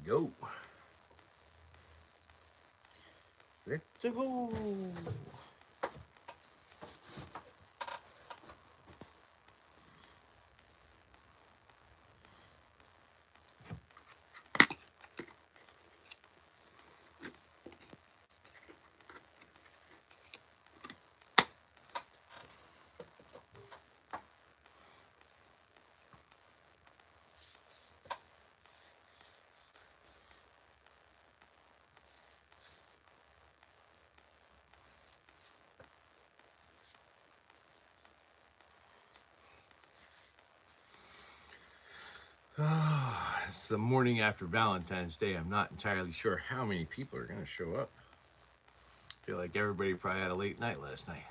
go. Let's go. It's the morning after Valentine's Day. I'm not entirely sure how many people are going to show up. I feel like everybody probably had a late night last night.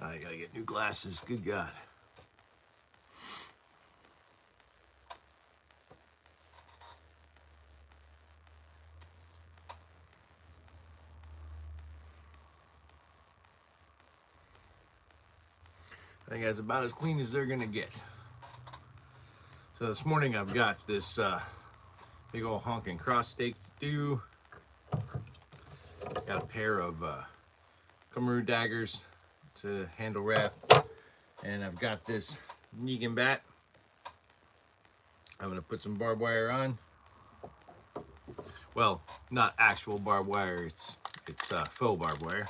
I gotta get new glasses. Good God. I think that's about as clean as they're gonna get. So this morning I've got this big old honking cross steak to do. Got a pair of Kuromi daggers to handle wrap, and I've got this Negan bat. I'm gonna put some barbed wire on. Well, not actual barbed wire. It's faux barbed wire.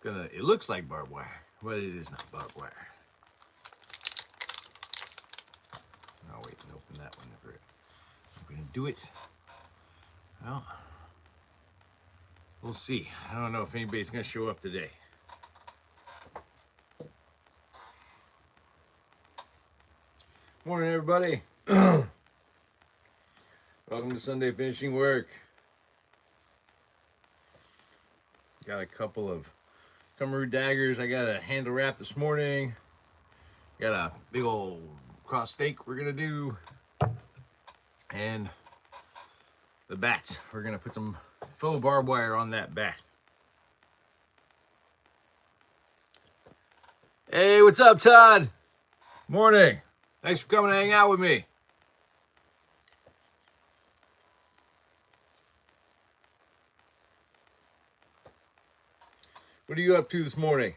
It looks like barbed wire, but it is not barbed wire. I'll wait and open that one. I'm gonna do it. Well, we'll see. I don't know if anybody's gonna show up today. Morning, everybody. Welcome to Sunday Finishing Work. Got a couple of Kuromi daggers I got to handle wrap this morning. Got a big old cross steak we're gonna do, and the bat. We're gonna put some faux barbed wire on that bat. Hey, what's up, Todd? Morning. Thanks for coming to hang out with me. What are you up to this morning?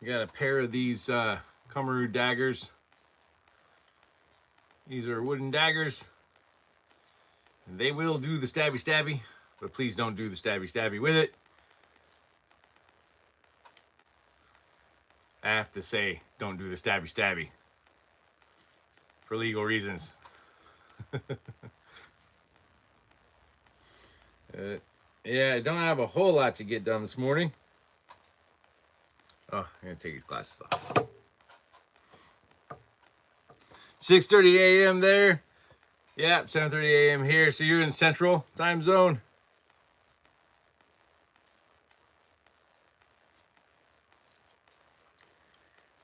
I got a pair of these Kuromi daggers. These are wooden daggers. They will do the stabby stabby, but please don't do the stabby stabby with it. I have to say, don't do the stabby stabby for legal reasons. Yeah, I don't have a whole lot to get done this morning. Oh, I'm gonna take his glasses off. 6:30 a.m. there. Yeah, 7:30 a.m. here. So you're in Central Time Zone.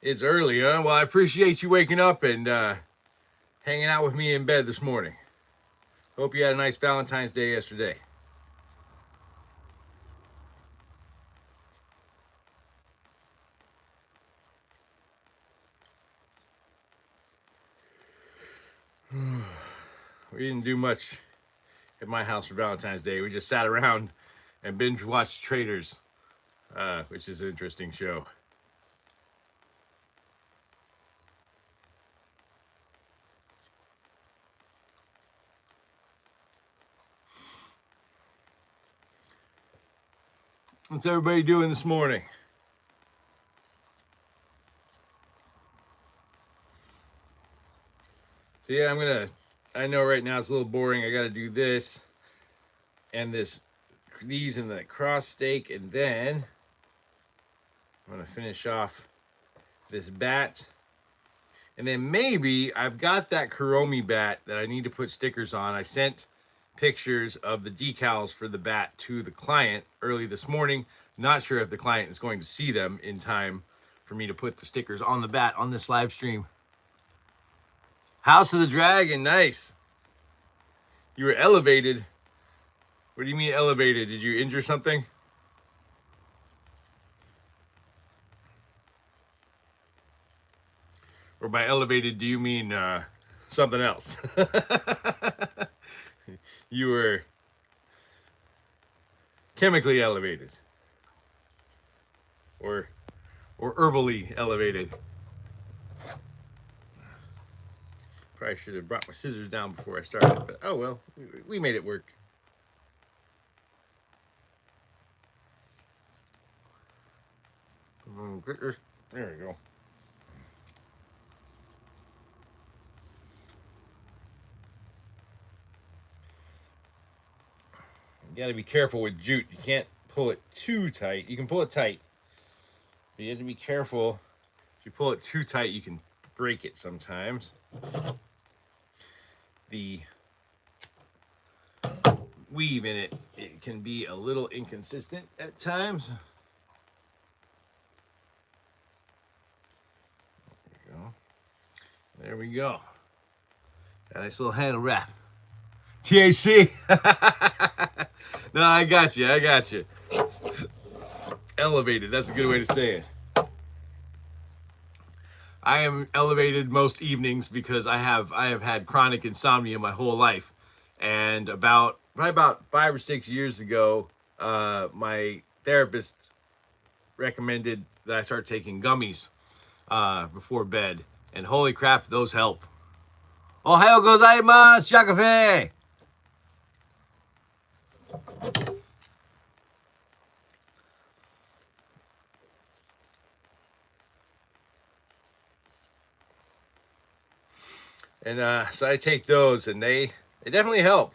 It's early, huh? Well, I appreciate you waking up and hanging out with me in bed this morning. Hope you had a nice Valentine's Day yesterday. We didn't do much at my house for Valentine's Day. We just sat around and binge watched Traders, which is an interesting show. What's everybody doing this morning? So yeah, I know right now it's a little boring. I got to do this and this these in the cross stake, and then I'm going to finish off this bat. And then maybe I've got that Kuromi bat that I need to put stickers on. I sent pictures of the decals for the bat to the client early this morning. Not sure if the client is going to see them in time for me to put the stickers on the bat on this live stream. House of the Dragon, nice. You were elevated. What do you mean elevated? Did you injure something? Or by elevated, do you mean something else? You were chemically elevated. Or herbally elevated. Probably should have brought my scissors down before I started, but oh well, we made it work. There we go. You gotta be careful with jute. You can't pull it too tight. You can pull it tight, but you have to be careful. If you pull it too tight, you can break it sometimes. The weave in it, it can be a little inconsistent at times. There we go. There we go. Got a nice little handle wrap. THC. No, I got you. I got you. Elevated. That's a good way to say it. I am elevated most evenings because I have had chronic insomnia my whole life, and probably about 5 or 6 years ago, my therapist recommended that I start taking gummies before bed, and holy crap, those help. Ohayou gozaimasu, Shakafe! And so I take those, and they definitely help.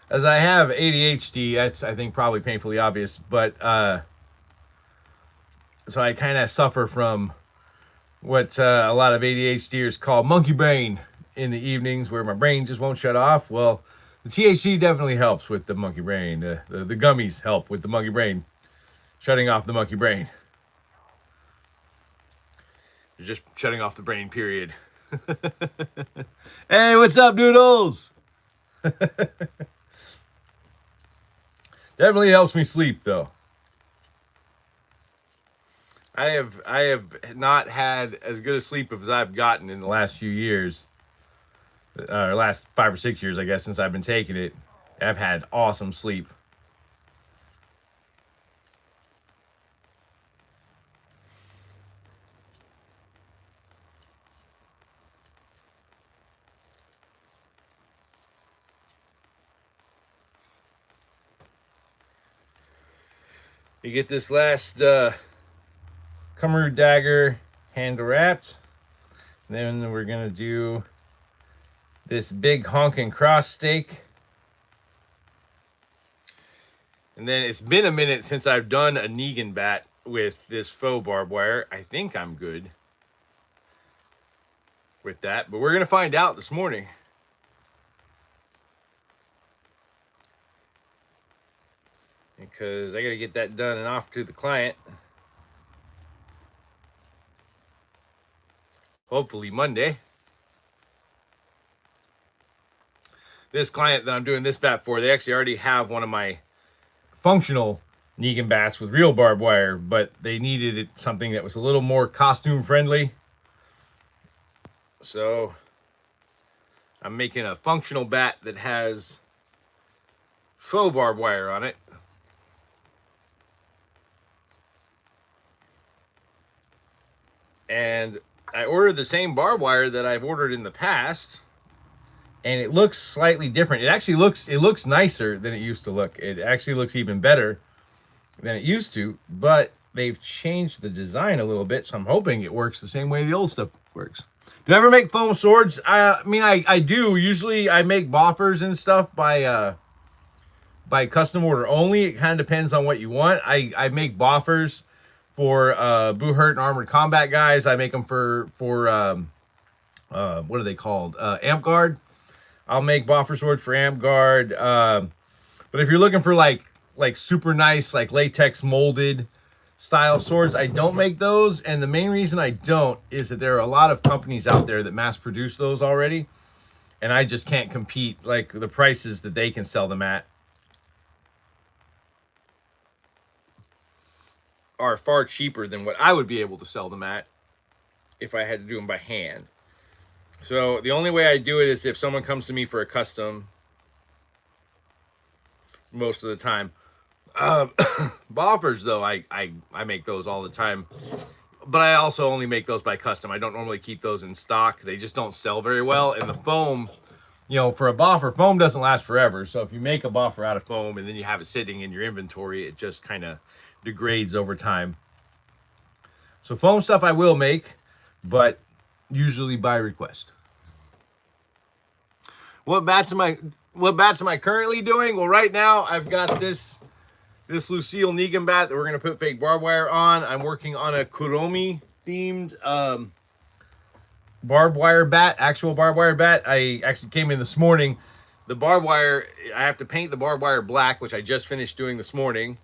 As I have ADHD, that's, I think, probably painfully obvious, but so I kind of suffer from what a lot of ADHDers call monkey brain in the evenings, where my brain just won't shut off. Well, the THC definitely helps with the monkey brain. The gummies help with the monkey brain, shutting off the monkey brain. You're just shutting off the brain, period. Hey, what's up, noodles? Definitely helps me sleep, though. I have not had as good a sleep as I've gotten in the last few years. Last 5 or 6 years, I guess, since I've been taking it. I've had awesome sleep. You get this last Kuromi dagger handle wrapped. Then we're gonna do this big honking cross stake. And then it's been a minute since I've done a Negan bat with this faux barbed wire. I think I'm good with that, but we're gonna find out this morning. Because I gotta get that done and off to the client. Hopefully Monday. This client that I'm doing this bat for, they actually already have one of my functional Negan bats with real barbed wire, but they needed something that was a little more costume friendly. So I'm making a functional bat that has faux barbed wire on it. And I ordered the same barbed wire that I've ordered in the past, and it looks slightly different. It looks nicer than it used to look. It actually looks even better than it used to, but they've changed the design a little bit, so I'm hoping it works the same way the old stuff works. Do I ever make foam swords? I mean, I do. Usually I make boffers and stuff by by custom order only. It kind of depends on what you want. I make boffers for Boo Hurt and Armored Combat guys. I make them for what are they called? Amp Guard. I'll make boffer swords for Amp Guard. But if you're looking for like super nice, like latex molded style swords, I don't make those. And the main reason I don't is that there are a lot of companies out there that mass produce those already. And I just can't compete. Like the prices that they can sell them at are far cheaper than what I would be able to sell them at if I had to do them by hand. So the only way I do it is if someone comes to me for a custom, most of the time. Boppers though, I make those all the time, but I also only make those by custom. I don't normally keep those in stock. They just don't sell very well. And the foam, you know, for a boffer, foam doesn't last forever. So if you make a boffer out of foam and then you have it sitting in your inventory, it just kind of degrades over time. So foam stuff I will make, but usually by request. What bats am I currently doing? Well, right now I've got this Lucille Negan bat that we're going to put fake barbed wire on. I'm working on a Kuromi themed barbed wire bat, actual barbed wire bat. I actually came in this morning. The barbed wire, I have to paint the barbed wire black, which I just finished doing this morning.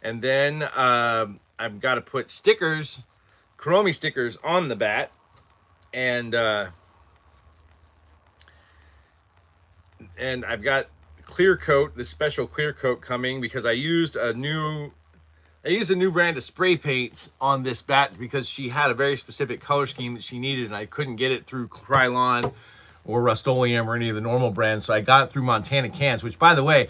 And then I've got to put stickers, Kuromi stickers on the bat. And I've got clear coat, this special clear coat coming because I used a new brand of spray paint on this bat because she had a very specific color scheme that she needed and I couldn't get it through Krylon or Rust-Oleum or any of the normal brands. So I got it through Montana Cans, which by the way,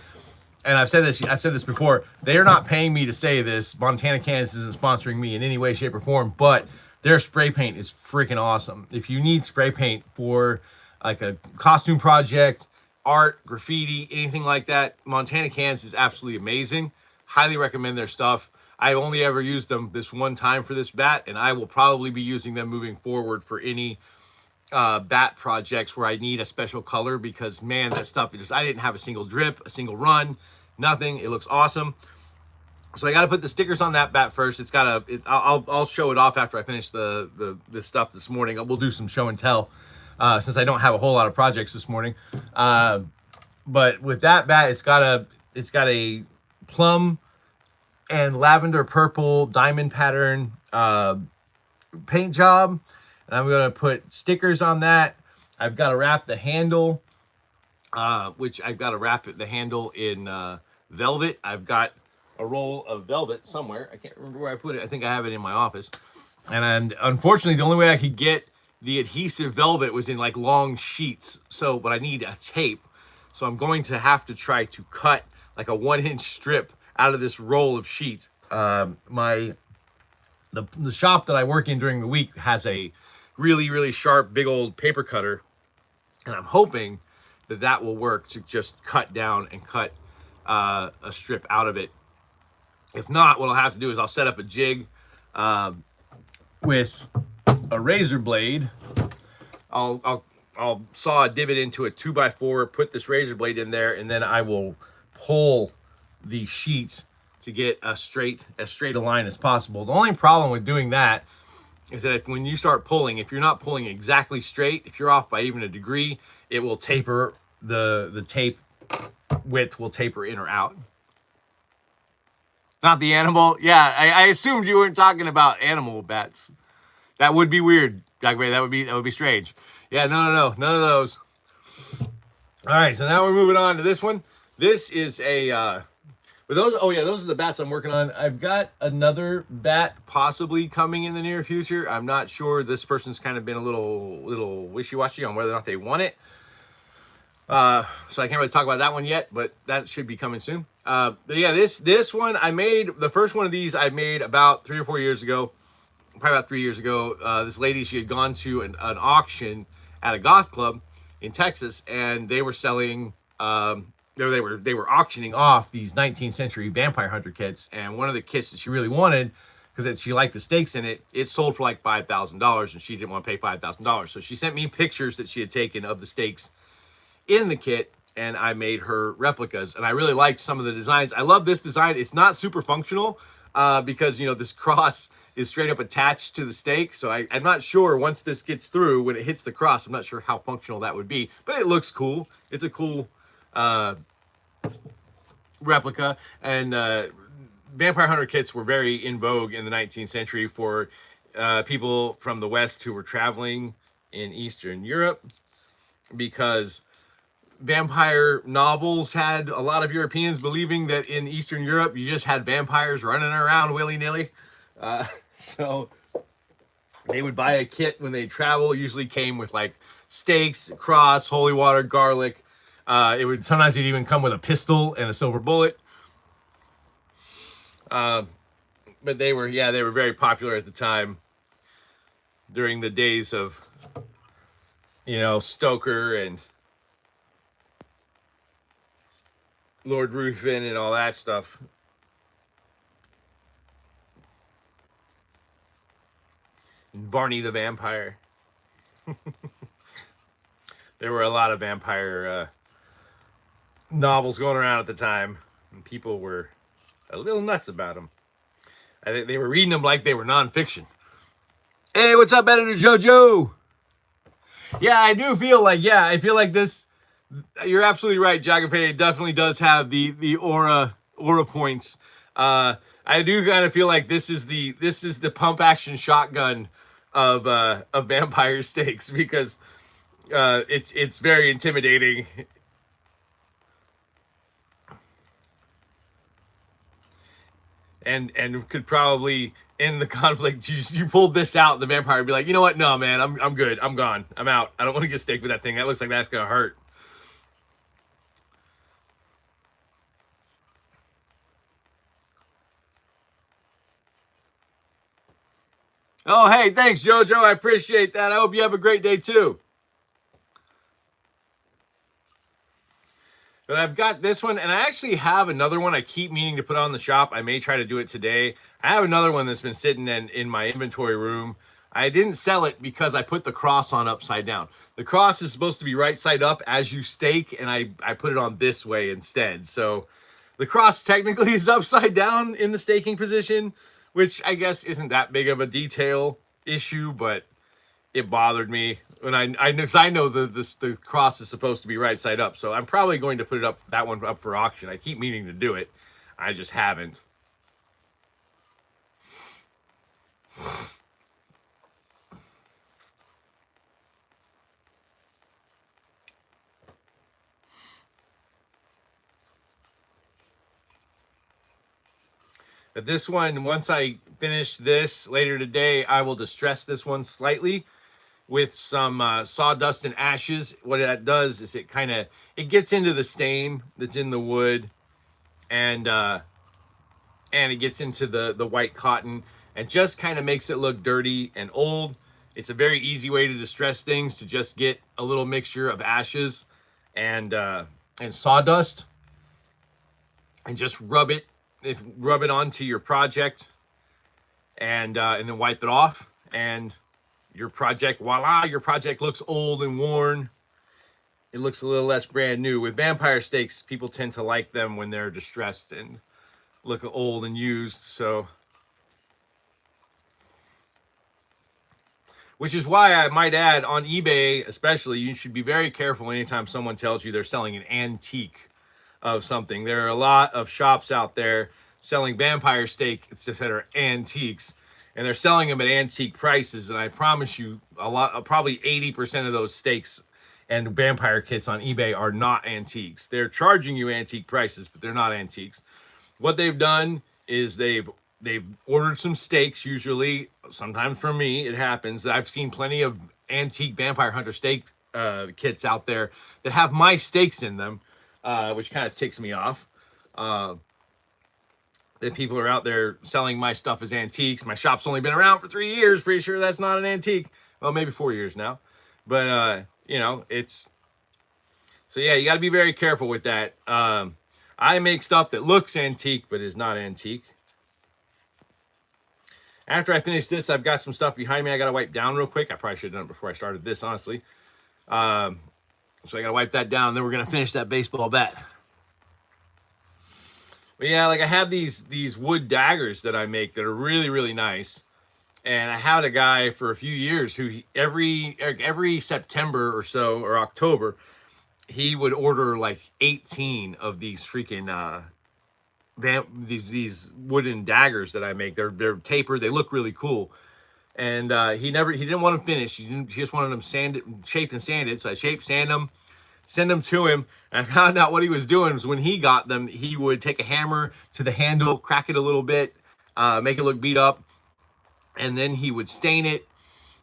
and I've said this before, they are not paying me to say this. Montana Cans isn't sponsoring me in any way, shape, or form, but their spray paint is freaking awesome. If you need spray paint for like a costume project, art, graffiti, anything like that, Montana Cans is absolutely amazing. Highly recommend their stuff. I've only ever used them this one time for this bat, and I will probably be using them moving forward for any bat projects where I need a special color because, man, that stuff, I didn't have a single drip, a single run, nothing. It looks awesome. So I got to put the stickers on that bat first. It's got I'll show it off after I finish this stuff this morning. We'll do some show and tell. Since I don't have a whole lot of projects this morning. But with that bat, it's got a plum and lavender purple diamond pattern paint job. And I'm going to put stickers on that. I've got to wrap the handle, which I've got to wrap the handle in velvet. I've got a roll of velvet somewhere. I can't remember where I put it. I think I have it in my office. And unfortunately, the only way I could get the adhesive velvet was in like long sheets. But I need a tape. So I'm going to have to try to cut like a 1-inch strip out of this roll of sheets. The shop that I work in during the week has a really, really sharp, big old paper cutter. And I'm hoping that will work to just cut down and cut a strip out of it. If not, what I'll have to do is I'll set up a jig with a razor blade. I'll saw a divot into a 2x4, put this razor blade in there, and then I will pull the sheets to get as straight a line as possible. The only problem with doing that is that when you start pulling, if you're not pulling exactly straight, if you're off by even a degree, it will taper, the tape width will taper in or out. Not the animal. Yeah, I assumed you weren't talking about animal bats. That would be weird, Dagger. That would be strange. Yeah, no, none of those. All right, so now we're moving on to this one. This is a those are the bats I'm working on. I've got another bat possibly coming in the near future. I'm not sure. This person's kind of been a little wishy-washy on whether or not they want it. So I can't really talk about that one yet, but that should be coming soon. But yeah, this one I made, the first one of these I made about 3 or 4 years ago. Probably about 3 years ago. This lady, she had gone to an auction at a goth club in Texas, and they were selling they were auctioning off these 19th century vampire hunter kits, and one of the kits that she really wanted, because she liked the stakes in it, it sold for like $5,000, and she didn't want to pay $5,000. So she sent me pictures that she had taken of the stakes in the kit, and I made her replicas. And I really liked some of the designs. I love this design. It's not super functional because, you know, this cross is straight up attached to the stake. So I'm not sure once this gets through, when it hits the cross, I'm not sure how functional that would be. But it looks cool. It's a cool replica. And vampire hunter kits were very in vogue in the 19th century for people from the West who were traveling in Eastern Europe, because vampire novels had a lot of Europeans believing that in Eastern Europe you just had vampires running around willy-nilly. So they would buy a kit when they travel. It usually came with like stakes, cross, holy water, garlic. It would sometimes it'd even come with a pistol and a silver bullet. But they were very popular at the time, during the days of, you know, Stoker and Lord Ruthven and all that stuff. And Barney the Vampire. There were a lot of vampire novels going around at the time, and people were a little nuts about them. I think they were reading them like they were nonfiction. Hey, what's up, Editor JoJo? Yeah, I do feel like, I feel like this, you're absolutely right, Jagape. It definitely does have the aura points. I do kind of feel like this is the pump action shotgun of vampire stakes, because it's very intimidating. And could probably end the conflict. You pulled this out, the vampire would be like, you know what? No, man, I'm good. I'm gone. I'm out. I don't want to get staked with that thing. That looks like that's gonna hurt. Oh, hey, thanks, JoJo. I appreciate that. I hope you have a great day too. But I've got this one, and I actually have another one I keep meaning to put on the shop. I may try to do it today. I have another one that's been sitting in my inventory room. I didn't sell it because I put the cross on upside down. The cross is supposed to be right side up as you stake, and I put it on this way instead. So the cross technically is upside down in the staking position, which I guess isn't that big of a detail issue, but it bothered me. And I know the cross is supposed to be right side up, so I'm probably going to put that one up for auction. I keep meaning to do it, I just haven't. But this one, once I finish this later today, I will distress this one slightly with some sawdust and ashes. What that does is it gets into the stain that's in the wood, and it gets into the white cotton, and just kind of makes it look dirty and old. It's a very easy way to distress things, to just get a little mixture of ashes and sawdust, and just rub it onto your project, and then wipe it off, and your project, voila, your project looks old and worn. It looks a little less brand new. With vampire stakes, people tend to like them when they're distressed and look old and used. So, which is why I might add, on eBay especially, you should be very careful anytime someone tells you they're selling an antique of something. There are a lot of shops out there selling vampire stakes that are antiques, and they're selling them at antique prices. And I promise you, probably 80% of those stakes and vampire kits on eBay are not antiques. They're charging you antique prices, but they're not antiques. What they've done is they've ordered some stakes, usually, sometimes for me, it happens. I've seen plenty of antique vampire hunter stake kits out there that have my stakes in them, which kind of ticks me off. That people are out there selling my stuff as antiques. My shop's only been around for 3 years. Pretty sure that's not an antique. Well, maybe 4 years now. But, you know, so yeah, you got to be very careful with that. I make stuff that looks antique, but is not antique. After I finish this, I've got some stuff behind me I got to wipe down real quick. I probably should have done it before I started this, honestly. So I gotta wipe that down. Then we're gonna finish that baseball bat. But yeah, like I have these wood daggers that I make that are really, really nice. And I had a guy for a few years who every September or so, or October, he would order like 18 of these freaking these wooden daggers that I make. They're tapered. They look really cool. And he didn't want them finished. He just wanted them shaped and sanded. So I shaped, sand them, send them to him. And I found out what he was doing was when he got them, he would take a hammer to the handle, crack it a little bit, make it look beat up, and then he would stain it,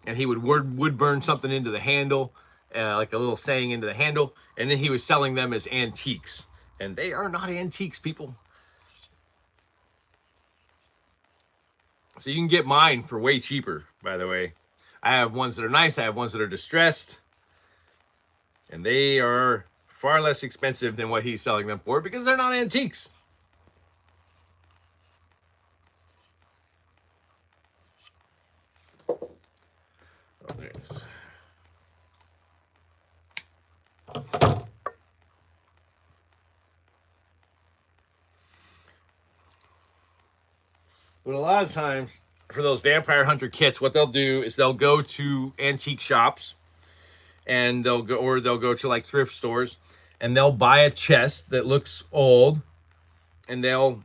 and he would wood burn something into the handle, like a little saying into the handle, and then he was selling them as antiques. And they are not antiques, people. So you can get mine for way cheaper, by the way. I have ones that are nice. I have ones that are distressed. And they are far less expensive than what he's selling them for because they're not antiques. Oh, there it is. But a lot of times for those vampire hunter kits, what they'll do is they'll go to antique shops and they'll go to like thrift stores and they'll buy a chest that looks old and they'll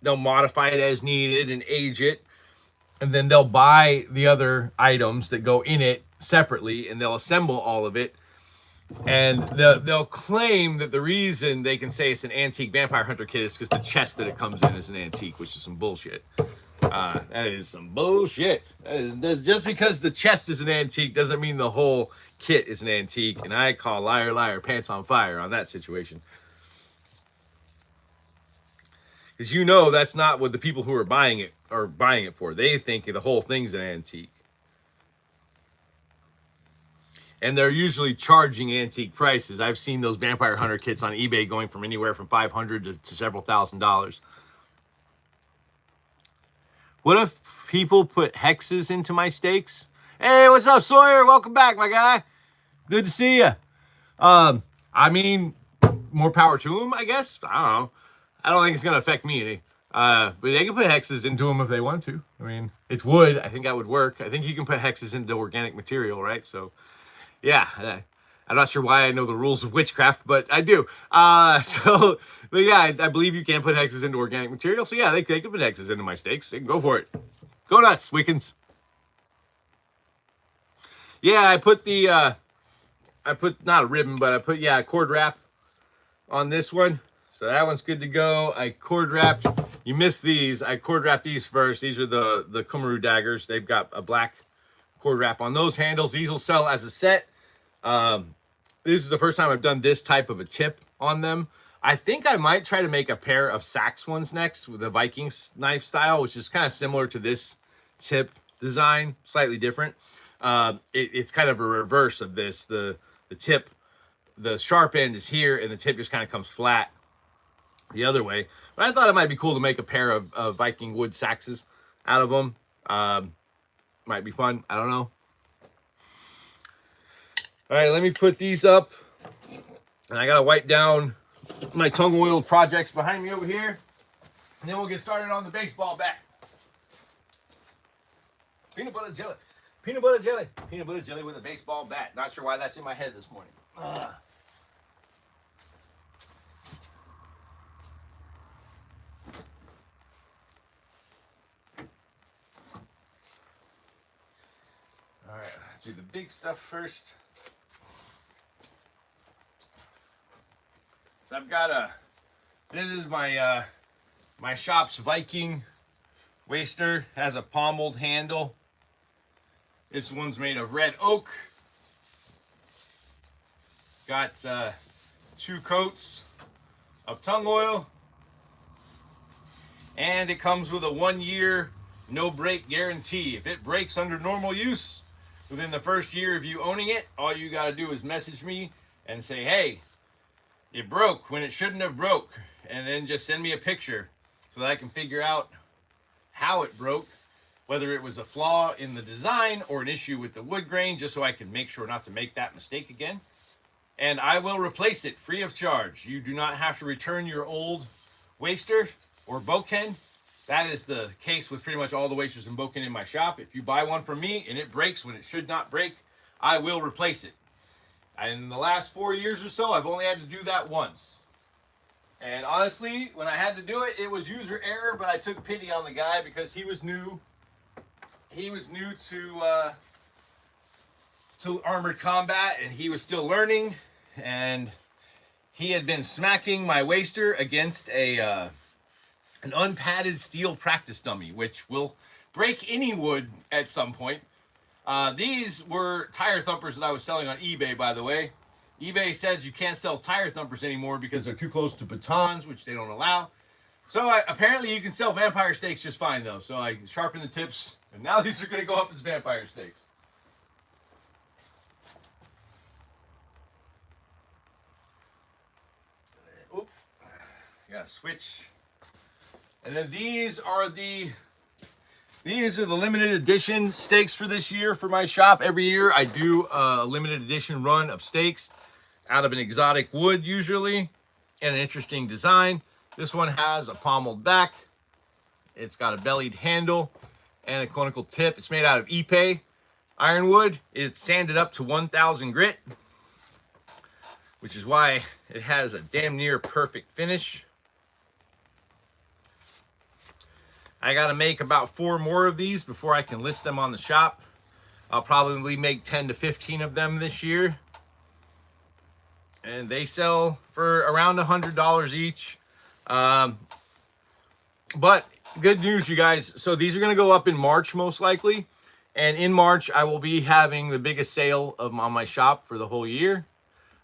modify it as needed and age it. And then they'll buy the other items that go in it separately and they'll assemble all of it. And they'll claim that the reason they can say it's an antique vampire hunter kit is because the chest that it comes in is an antique, which is some bullshit. That is some bullshit. That's just because the chest is an antique doesn't mean the whole kit is an antique. And I call liar, liar, pants on fire on that situation. Because you know that's not what the people who are buying it for. They think the whole thing's an antique. And they're usually charging antique prices. I've seen those vampire hunter kits on eBay going from anywhere from $500 to several $1,000s. What if people put hexes into my steaks? Hey, what's up, Sawyer? Welcome back, my guy. Good to see you. I mean, more power to them, I guess. I don't know. I don't think it's going to affect me any. But they can put hexes into them if they want to. I mean, it's wood. I think that would work. I think you can put hexes into organic material, right? So, yeah. I'm not sure why I know the rules of witchcraft, but I do. But yeah, I believe you can put hexes into organic material. So yeah, they can put hexes into my steaks. They can go for it. Go nuts, Wiccans. Yeah, I put not a ribbon, but I put, a cord wrap on this one. So that one's good to go. I cord wrapped. You missed these. I cord wrapped these first. These are the Kuromi daggers. They've got a black cord wrap on those handles. These will sell as a set. This is the first time I've done this type of a tip on them. I think I might try to make a pair of sax ones next with the Viking knife style, which is kind of similar to this tip design, slightly different. It's kind of a reverse of this. The tip, the sharp end is here and the tip just kind of comes flat the other way. But I thought it might be cool to make a pair of Viking wood saxes out of them. Might be fun. I don't know. All right, let me put these up. And I got to wipe down my tung oiled projects behind me over here. And then we'll get started on the baseball bat. Peanut butter jelly. Peanut butter jelly. Peanut butter jelly with a baseball bat. Not sure why that's in my head this morning. All right, let's do the big stuff first. So I've got this is my my shop's Viking waster. Has a pommeled handle. This one's made of red oak. It's got 2 coats of tung oil. And it comes with a 1-year no break guarantee. If it breaks under normal use within the first year of you owning it, all you got to do is message me and say, hey, it broke when it shouldn't have broke, and then just send me a picture so that I can figure out how it broke, whether it was a flaw in the design or an issue with the wood grain, just so I can make sure not to make that mistake again. and I will replace it free of charge. You do not have to return your old waster or bokken. That is the case with pretty much all the wasters and bokken in my shop. If you buy one from me and it breaks when it should not break, I will replace it. And in the last 4 years or so, I've only had to do that once. And honestly, when I had to do it, it was user error, but I took pity on the guy because he was new. He was new to armored combat, and he was still learning. And he had been smacking my waster against an unpadded steel practice dummy, which will break any wood at some point. These were tire thumpers that I was selling on eBay, by the way. eBay says you can't sell tire thumpers anymore because they're too close to batons, which they don't allow. So apparently you can sell vampire steaks just fine, though. So I sharpened the tips, and now these are going to go up as vampire steaks. Oop. Yeah, switch. And then these are the limited edition steaks for this year for my shop. Every year I do a limited edition run of steaks out of an exotic wood usually, and an interesting design. This one has a pommeled back. It's got a bellied handle and a conical tip. It's made out of Ipe ironwood. It's sanded up to 1000 grit, which is why it has a damn near perfect finish. I got to make about 4 more of these before I can list them on the shop. I'll probably make 10 to 15 of them this year. And they sell for around $100 each. But good news, you guys. So these are going to go up in March, most likely. And in March, I will be having the biggest sale on my shop for the whole year.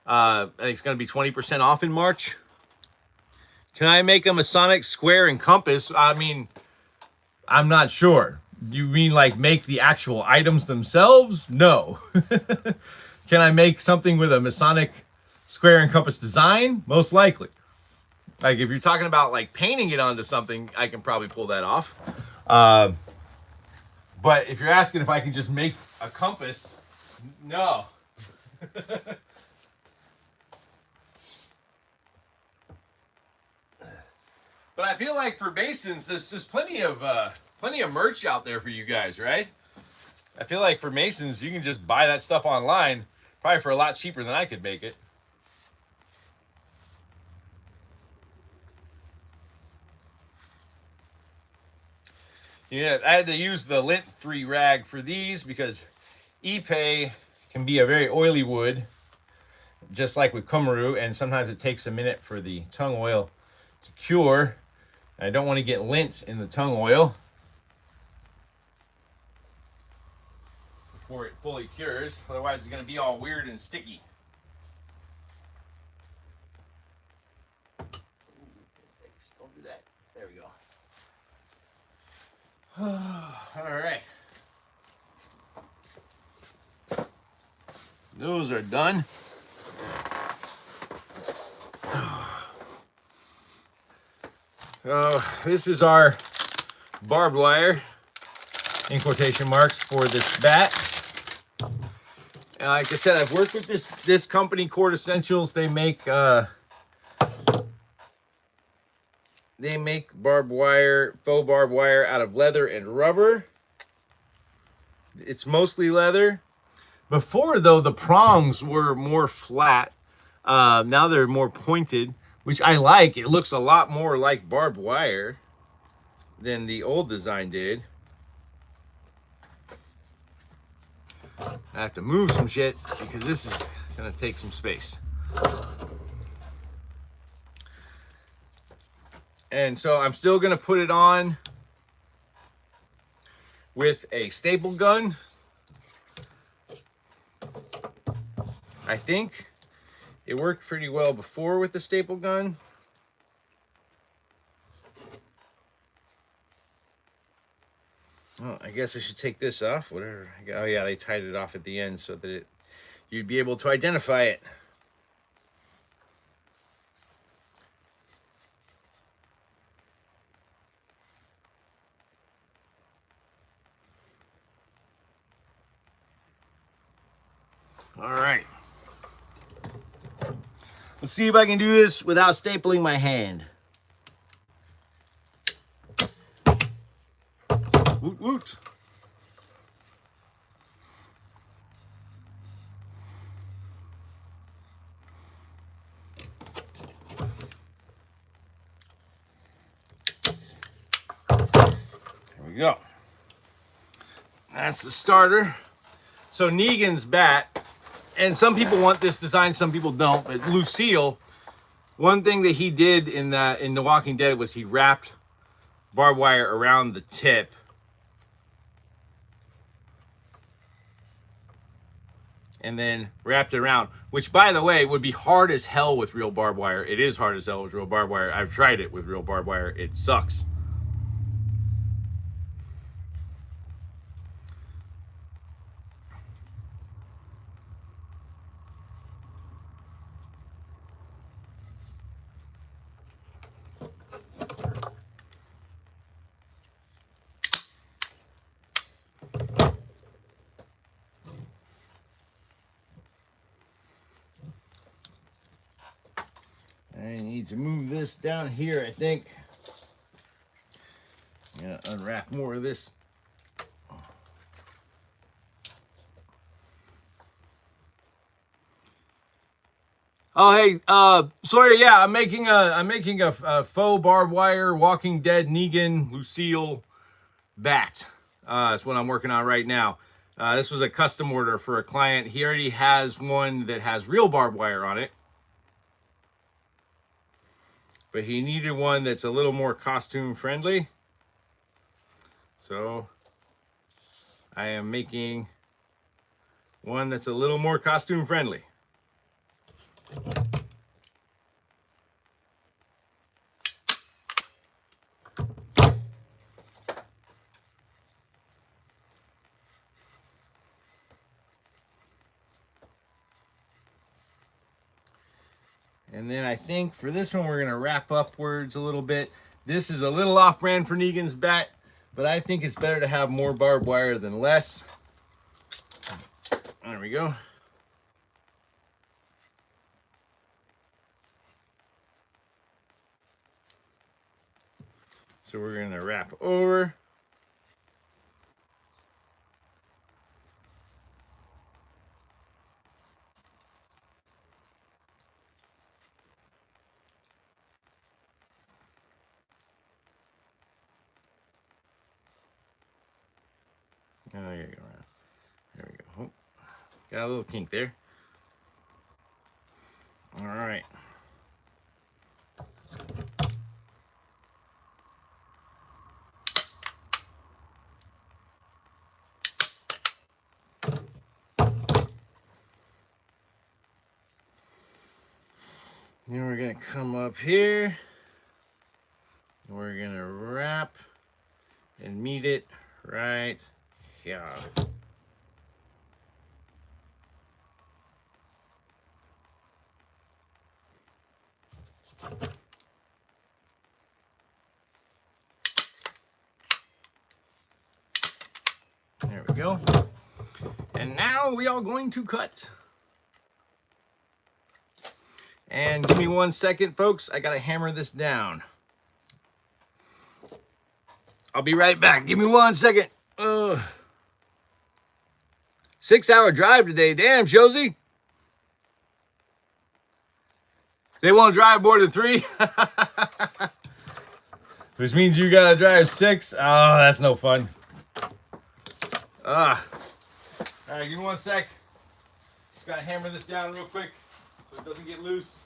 I think it's going to be 20% off in March. Can I make a Masonic square and compass? I mean, I'm not sure. You mean like make the actual items themselves? No. Can I make something with a Masonic square and compass design? Most likely. Like if you're talking about like painting it onto something, I can probably pull that off. But if you're asking if I can just make a compass, no. But I feel like for Masons, there's plenty of merch out there for you guys, right? I feel like for Masons, you can just buy that stuff online, probably for a lot cheaper than I could make it. Yeah, I had to use the lint-free rag for these because Ipe can be a very oily wood, just like with Kuromi, and sometimes it takes a minute for the tongue oil to cure. I don't want to get lint in the tongue oil before it fully cures. Otherwise, it's going to be all weird and sticky. Don't do that. There we go. All right. Those are done. This is our barbed wire, in quotation marks, for this bat. Like I said, I've worked with this company, Cord Essentials. They make barbed wire, faux barbed wire out of leather and rubber. It's mostly leather. Before, though, the prongs were more flat. Now they're more pointed, which I like. It looks a lot more like barbed wire than the old design did. I have to move some shit because this is gonna take some space. And so I'm still gonna put it on with a staple gun. I think it worked pretty well before with the staple gun. Oh, I guess I should take this off. Whatever. Oh yeah, they tied it off at the end so that you'd be able to identify it. All right. Let's see if I can do this without stapling my hand. Woot woot. There we go. That's the starter. So Negan's bat, and some people want this design, some people don't, but Lucille, one thing that he did in The Walking Dead was he wrapped barbed wire around the tip. And then wrapped it around, which, by the way, would be hard as hell with real barbed wire. It is hard as hell with real barbed wire. I've tried it with real barbed wire. It sucks. I need to move this down here, I think. I'm gonna unwrap more of this. Oh hey, Sawyer, yeah, I'm making a faux barbed wire Walking Dead Negan Lucille bat. That's what I'm working on right now. This was a custom order for a client. He already has one that has real barbed wire on it, but he needed one that's a little more costume friendly. So I am making one that's a little more costume friendly. And then I think for this one, we're going to wrap upwards a little bit. This is a little off-brand for Negan's bat, but I think it's better to have more barbed wire than less. There we go. So we're going to wrap over. Oh, there you go. There we go. Oh, got a little kink there. All right. Then we're going to come up here. We're going to wrap and meet it right here. There we go. And now we are going to cut. And give me 1 second, folks. I gotta hammer this down. I'll be right back. Give me 1 second. 6-hour drive today. Damn, Josie. They won't drive more than 3. Which means you gotta drive 6. Oh, that's no fun. All right, give me 1 sec. Just gotta hammer this down real quick so it doesn't get loose.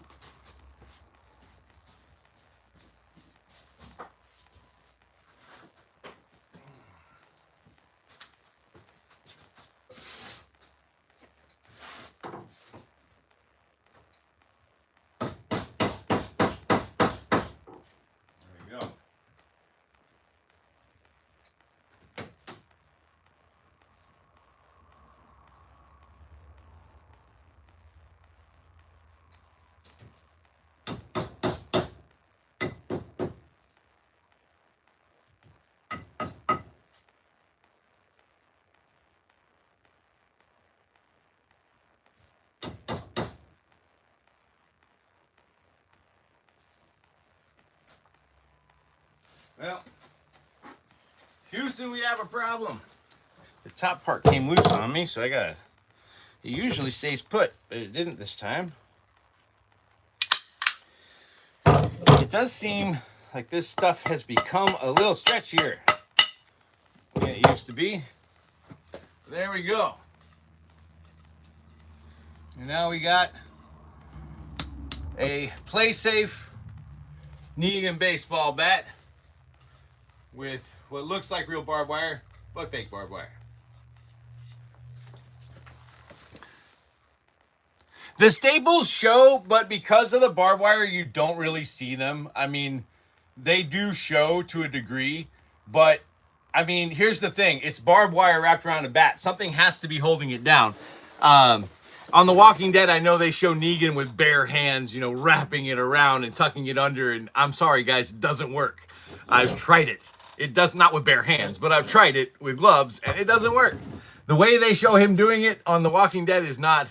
Well, Houston, we have a problem. The top part came loose on me, so I gotta... It usually stays put, but it didn't this time. It does seem like this stuff has become a little stretchier than it used to be. There we go. And now we got a play safe Negan baseball bat with what looks like real barbed wire, but fake barbed wire. The staples show, but because of the barbed wire, you don't really see them. I mean, they do show to a degree, but I mean, here's the thing. It's barbed wire wrapped around a bat. Something has to be holding it down. On The Walking Dead, I know they show Negan with bare hands, you know, wrapping it around and tucking it under. And I'm sorry, guys, it doesn't work. I've tried it. It does not with bare hands, but I've tried it with gloves and it doesn't work. The way they show him doing it on The Walking Dead is not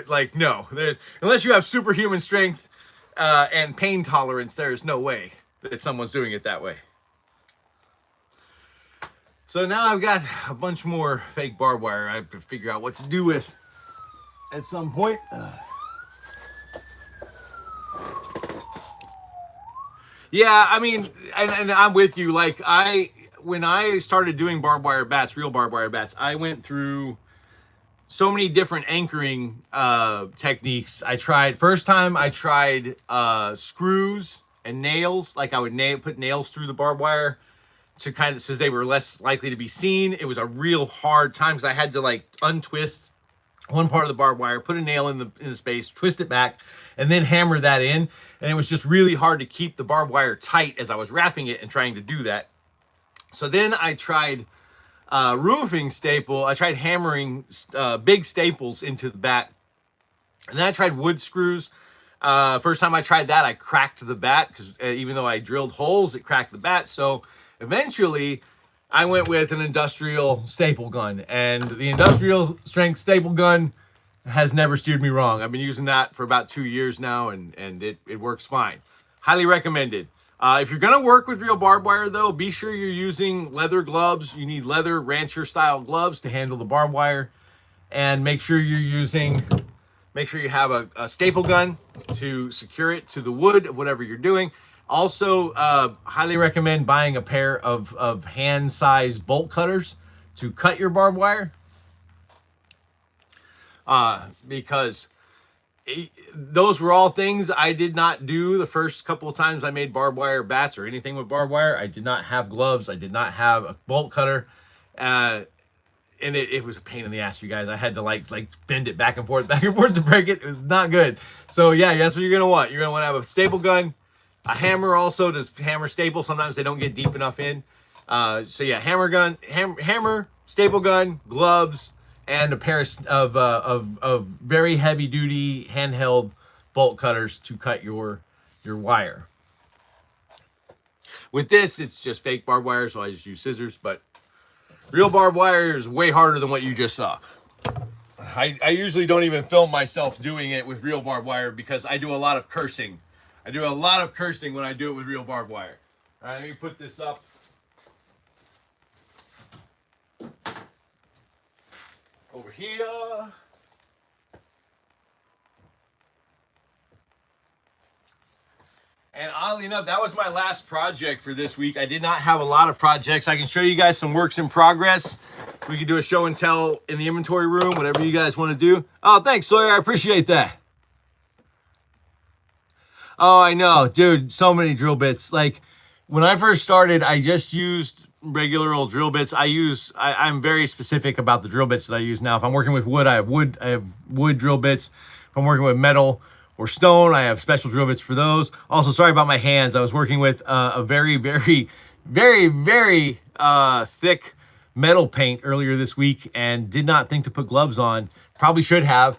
like, no. Unless you have superhuman strength and pain tolerance, there's no way that someone's doing it that way. So now I've got a bunch more fake barbed wire I have to figure out what to do with at some point. Yeah, I mean, and I'm with you. Like, when I started doing barbed wire bats, real barbed wire bats, I went through so many different anchoring techniques. First time I tried screws and nails. Like, I would put nails through the barbed wire to kind of, since they were less likely to be seen. It was a real hard time because I had to like untwist one part of the barbed wire, put a nail in the space, twist it back, and then hammer that in. And it was just really hard to keep the barbed wire tight as I was wrapping it and trying to do that. So then I tried roofing staple. I tried hammering big staples into the bat. And then I tried wood screws. First time I tried that, I cracked the bat because even though I drilled holes, it cracked the bat. So eventually I went with an industrial staple gun, and the industrial strength staple gun has never steered me wrong. I've been using that for about 2 years now, and it works fine. Highly recommended. If you're going to work with real barbed wire, though, be sure you're using leather gloves. You need leather rancher style gloves to handle the barbed wire, and make sure you have a staple gun to secure it to the wood of whatever you're doing. Also, highly recommend buying a pair of hand-sized bolt cutters to cut your barbed wire. Because those were all things I did not do the first couple of times I made barbed wire bats or anything with barbed wire. I did not have gloves. I did not have a bolt cutter. And it was a pain in the ass, you guys. I had to like bend it back and forth to break it. It was not good. So yeah, that's what you're going to want. You're going to want to have a staple gun. A hammer also to hammer staples. Sometimes they don't get deep enough in. So yeah, hammer, staple gun, gloves, and a pair of very heavy duty handheld bolt cutters to cut your wire. With this, it's just fake barbed wire, so I just use scissors. But real barbed wire is way harder than what you just saw. I usually don't even film myself doing it with real barbed wire because I do a lot of cursing. I do a lot of cursing when I do it with real barbed wire. All right, let me put this up. Over here. And oddly enough, that was my last project for this week. I did not have a lot of projects. I can show you guys some works in progress. We can do a show and tell in the inventory room, whatever you guys want to do. Oh, thanks, Sawyer. I appreciate that. Oh, I know, dude, so many drill bits. Like, when I first started, I just used regular old drill bits. I'm very specific about the drill bits that I use now. If I'm working with wood, I have wood drill bits. If I'm working with metal or stone, I have special drill bits for those. Also, sorry about my hands. I was working with a very, very, very, very thick metal paint earlier this week and did not think to put gloves on. Probably should have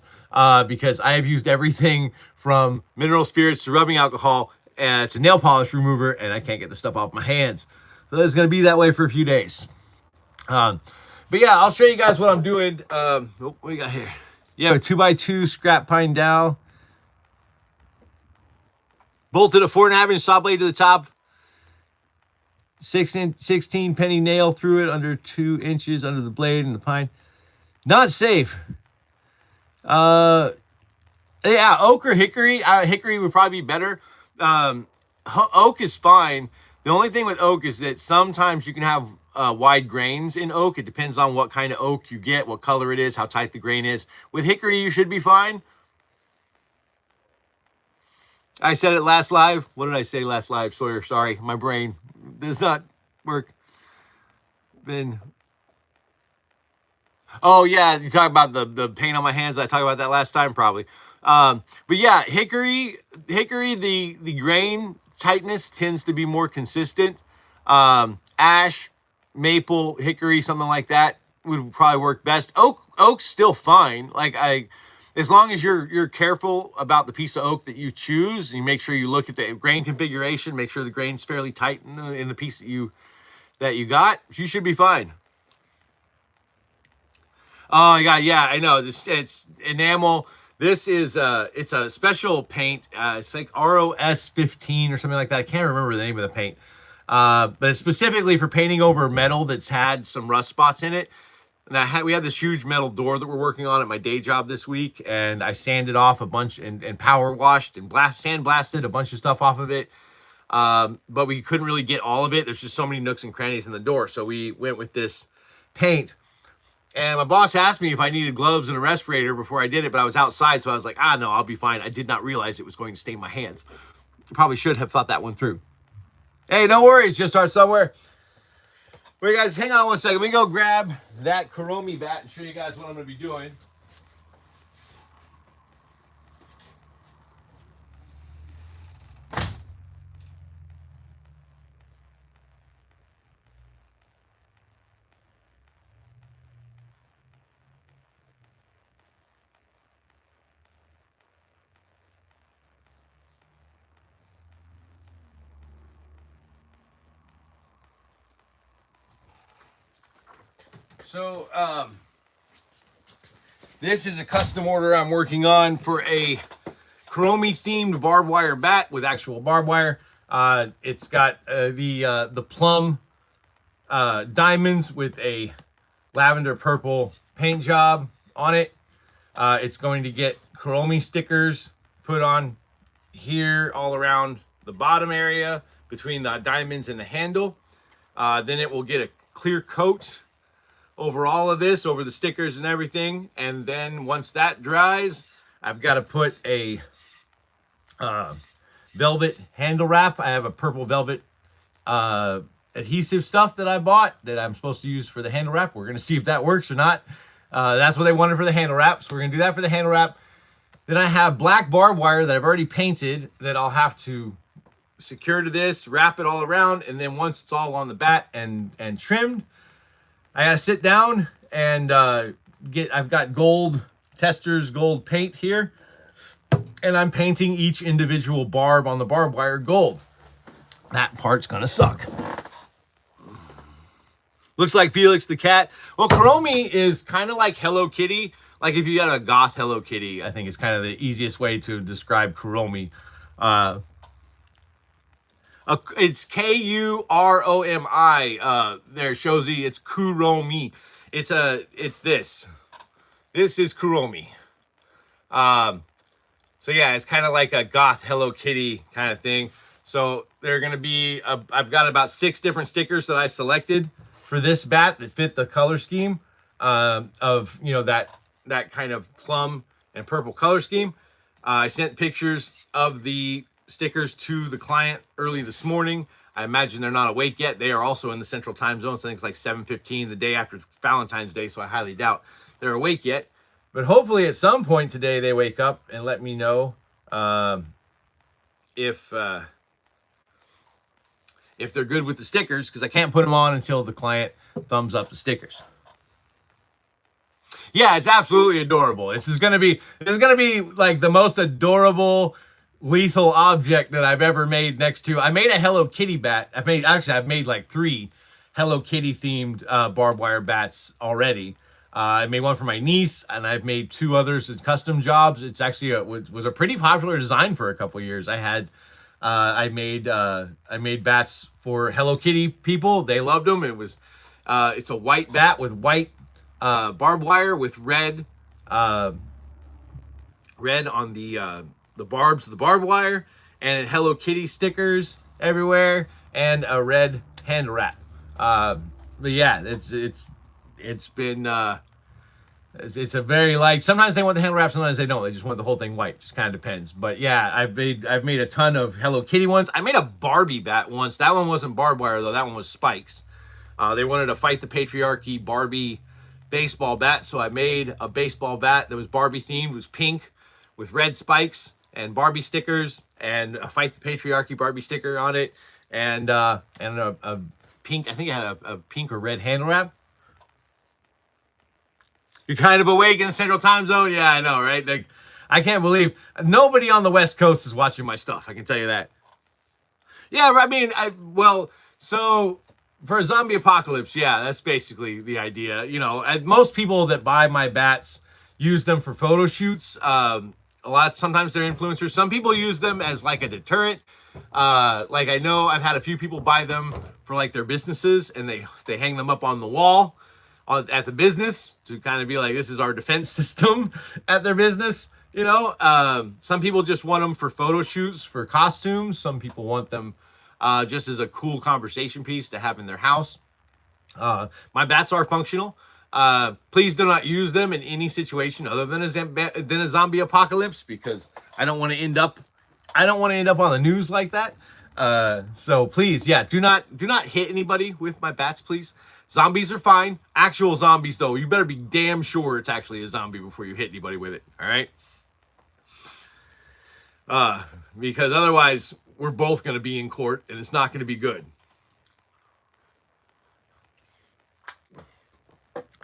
because I have used everything from mineral spirits to rubbing alcohol to nail polish remover, and I can't get the stuff off my hands. So it's going to be that way for a few days. But yeah, I'll show you guys what I'm doing. What we got here? Yeah, a 2x2 scrap pine dowel. Bolted a 4.5-inch saw blade to the top. 16 penny nail through it under 2 inches under the blade and the pine. Not safe. Yeah, oak or hickory. Hickory would probably be better. Oak is fine. The only thing with oak is that sometimes you can have wide grains in oak. It depends on what kind of oak you get, what color it is, how tight the grain is. With hickory, you should be fine. I said it last live. What did I say last live, Sawyer? Sorry, my brain does not work. Oh yeah, you talk about the paint on my hands. I talked about that last time probably. But yeah, hickory, the grain tightness tends to be more consistent. Ash, maple, hickory, something like that would probably work best. Oak's still fine. Like as long as you're careful about the piece of oak that you choose, you make sure you look at the grain configuration, make sure the grain's fairly tight in the piece that you got, you should be fine. Oh my God, yeah, I know. It's enamel. This is it's a special paint. It's like ROS 15 or something like that. I can't remember the name of the paint. But it's specifically for painting over metal that's had some rust spots in it. And we had this huge metal door that we're working on at my day job this week, and I sanded off a bunch and power washed and sandblasted a bunch of stuff off of it. But we couldn't really get all of it. There's just so many nooks and crannies in the door. So we went with this paint. And my boss asked me if I needed gloves and a respirator before I did it, but I was outside, so I was like, no, I'll be fine. I did not realize it was going to stain my hands. Probably should have thought that one through. Hey, no worries. Just start somewhere. Wait, guys, hang on one second. Let me go grab that Kuromi bat and show you guys what I'm going to be doing. So, this is a custom order I'm working on for a Kuromi themed barbed wire bat with actual barbed wire. It's got the plum diamonds with a lavender purple paint job on it. It's going to get Kuromi stickers put on here all around the bottom area between the diamonds and the handle. Then it will get a clear coat over all of this, over the stickers and everything. And then once that dries, I've got to put a velvet handle wrap. I have a purple velvet adhesive stuff that I bought that I'm supposed to use for the handle wrap. We're going to see if that works or not. That's what they wanted for the handle wrap, so we're going to do that for the handle wrap. Then I have black barbed wire that I've already painted that I'll have to secure to this, wrap it all around, and then once it's all on the bat and trimmed, I gotta sit down and I've got gold testers, gold paint here, and I'm painting each individual barb on the barbed wire gold. That part's gonna suck. Looks like Felix the cat. Well, Kuromi is kind of like Hello Kitty. Like if you got a goth Hello Kitty, I think is kind of the easiest way to describe Kuromi. It's Kuromi. There, Shozy. It's Kuromi. It's this. This is Kuromi. So yeah, it's kind of like a goth Hello Kitty kind of thing. So they're gonna be. I've got about 6 different stickers that I selected for this bat that fit the color scheme of that kind of plum and purple color scheme. I sent pictures of the stickers to the client early this morning. I imagine they're not awake yet. They are also in the central time zone, so I think it's like 7:15 the day after Valentine's Day, so I highly doubt they're awake yet. But hopefully at some point today they wake up and let me know if they're good with the stickers, because I can't put them on until the client thumbs up the stickers. Yeah, it's absolutely adorable. This is gonna be like the most adorable lethal object that I've ever made next to. I made a Hello Kitty bat. I've made like 3 Hello Kitty themed barbed wire bats already. I made one for my niece, and I've made 2 others as custom jobs. It's actually was a pretty popular design for a couple years. I had I made bats for Hello Kitty people. They loved them. It's a white bat with white barbed wire with red on the barbs of the barbed wire, and Hello Kitty stickers everywhere, and a red hand wrap. But yeah, it's been it's a very, like, sometimes they want the hand wrap, sometimes they don't. They just want the whole thing white. Just kind of depends. But yeah, I've made a ton of Hello Kitty ones. I made a Barbie bat once. That one wasn't barbed wire though. That one was spikes. They wanted to fight the patriarchy Barbie baseball bat, so I made a baseball bat that was Barbie themed. It was pink with red spikes and Barbie stickers, and a fight the patriarchy Barbie sticker on it, and a pink. I think it had a pink or red handle wrap. You're kind of awake in the Central Time Zone? Yeah, I know, right? Like, I can't believe nobody on the West Coast is watching my stuff. I can tell you that. Yeah, I mean, so for a zombie apocalypse, yeah, that's basically the idea. You know, most people that buy my bats use them for photo shoots. Sometimes they're influencers. Some people use them as like a deterrent. Like, I know I've had a few people buy them for like their businesses, and they hang them up on the wall at the business to kind of be like, this is our defense system at their business. You know, some people just want them for photo shoots, for costumes. Some people want them just as a cool conversation piece to have in their house. My bats are functional. Please do not use them in any situation other than a zombie apocalypse, because I don't want to end up on the news like that. So please, yeah, do not hit anybody with my bats, please. Zombies are fine. Actual zombies, though, you better be damn sure it's actually a zombie before you hit anybody with it. All right? Because otherwise, we're both going to be in court, and it's not going to be good.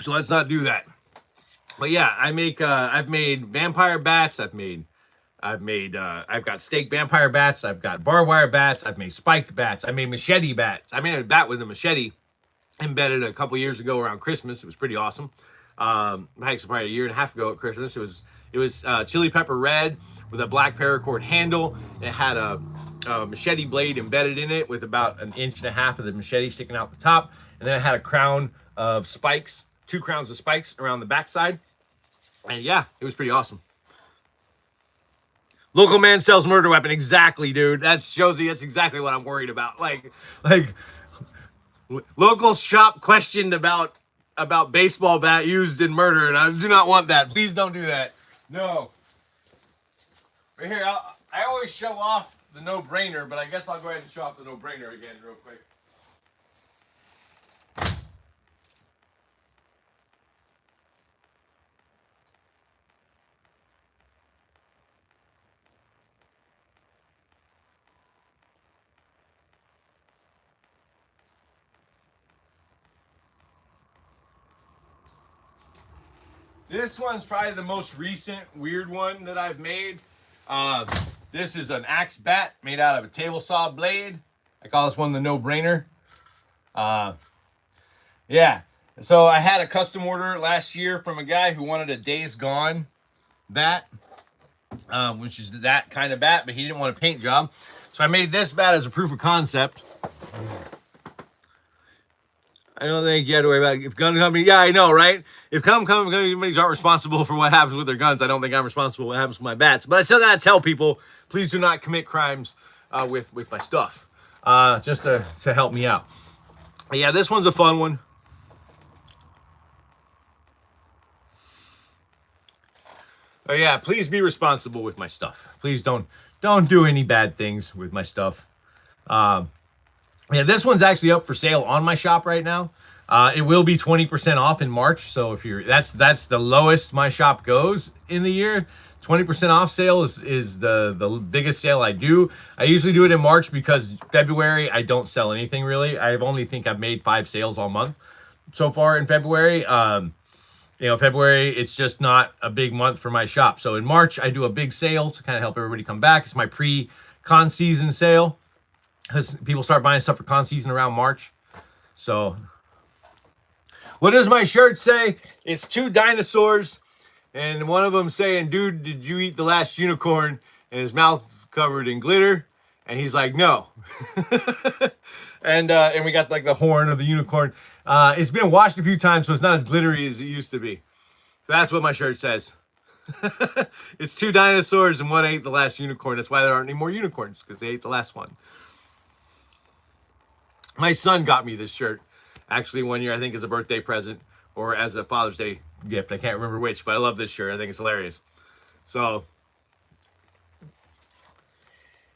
So let's not do that. But yeah, I've made vampire bats. I've got steak vampire bats. I've got barbed wire bats. I've made spiked bats. I made machete bats. I made a bat with a machete embedded a couple years ago around Christmas. It was pretty awesome. Probably a year and a half ago at Christmas. It was chili pepper red with a black paracord handle. It had a machete blade embedded in it with about 1.5 inches of the machete sticking out the top, and then it had a crown of spikes, 2 crowns of spikes around the backside. And yeah, it was pretty awesome. Local man sells murder weapon. Exactly, dude. That's Josie. That's exactly what I'm worried about. Like local shop questioned about baseball bat used in murder, and I do not want that. Please don't do that. No. Right here, I always show off the no-brainer, but I guess I'll go ahead and show off the no-brainer again real quick. This one's probably the most recent weird one that I've made. This is an axe bat made out of a table saw blade. I call this one the no-brainer. Yeah. So I had a custom order last year from a guy who wanted a Days Gone bat, which is that kind of bat, but he didn't want a paint job. So I made this bat as a proof of concept. I don't think you had to worry about it. If gun company, yeah, I know, right? If companies aren't responsible for what happens with their guns, I don't think I'm responsible for what happens with my bats. But I still gotta tell people, please do not commit crimes with my stuff, just to help me out. But yeah, this one's a fun one. But yeah, please be responsible with my stuff. Please don't do any bad things with my stuff. Yeah, this one's actually up for sale on my shop right now. It will be 20% off in March. So if you're, that's the lowest my shop goes in the year. 20% off sale is the biggest sale I do. I usually do it in March because February I don't sell anything really. I've made 5 sales all month so far in February. You know, February, it's just not a big month for my shop. So in March, I do a big sale to kind of help everybody come back. It's my pre-con season sale, because people start buying stuff for con season around March. So what does my shirt say? It's 2 dinosaurs, and one of them saying, dude, did you eat the last unicorn? And his mouth's covered in glitter. And he's like, no. And we got like the horn of the unicorn. It's been washed a few times, so it's not as glittery as it used to be. So that's what my shirt says. It's 2 dinosaurs and one ate the last unicorn. That's why there aren't any more unicorns, because they ate the last one. My son got me this shirt actually one year, I think, as a birthday present or as a Father's Day gift. I can't remember which, but I love this shirt. I think it's hilarious. So,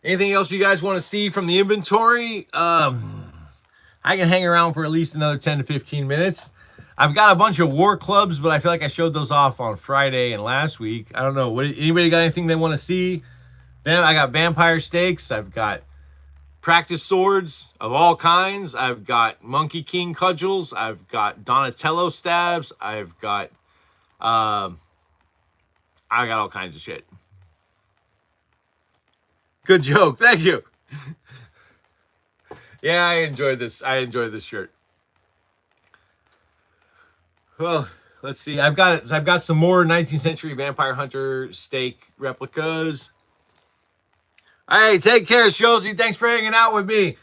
anything else you guys want to see from the inventory? I can hang around for at least another 10 to 15 minutes. I've got a bunch of war clubs, but I feel like I showed those off on Friday and last week. I don't know. Anybody got anything they want to see? Then I got vampire stakes. I've got practice swords of all kinds. I've got Monkey King cudgels. I've got Donatello stabs. I've got I got all kinds of shit. Good joke. Thank you. Yeah, I enjoyed this. I enjoyed this shirt. Well, let's see. I've got some more 19th century vampire hunter stake replicas. Hey, take care, Shozy. Thanks for hanging out with me.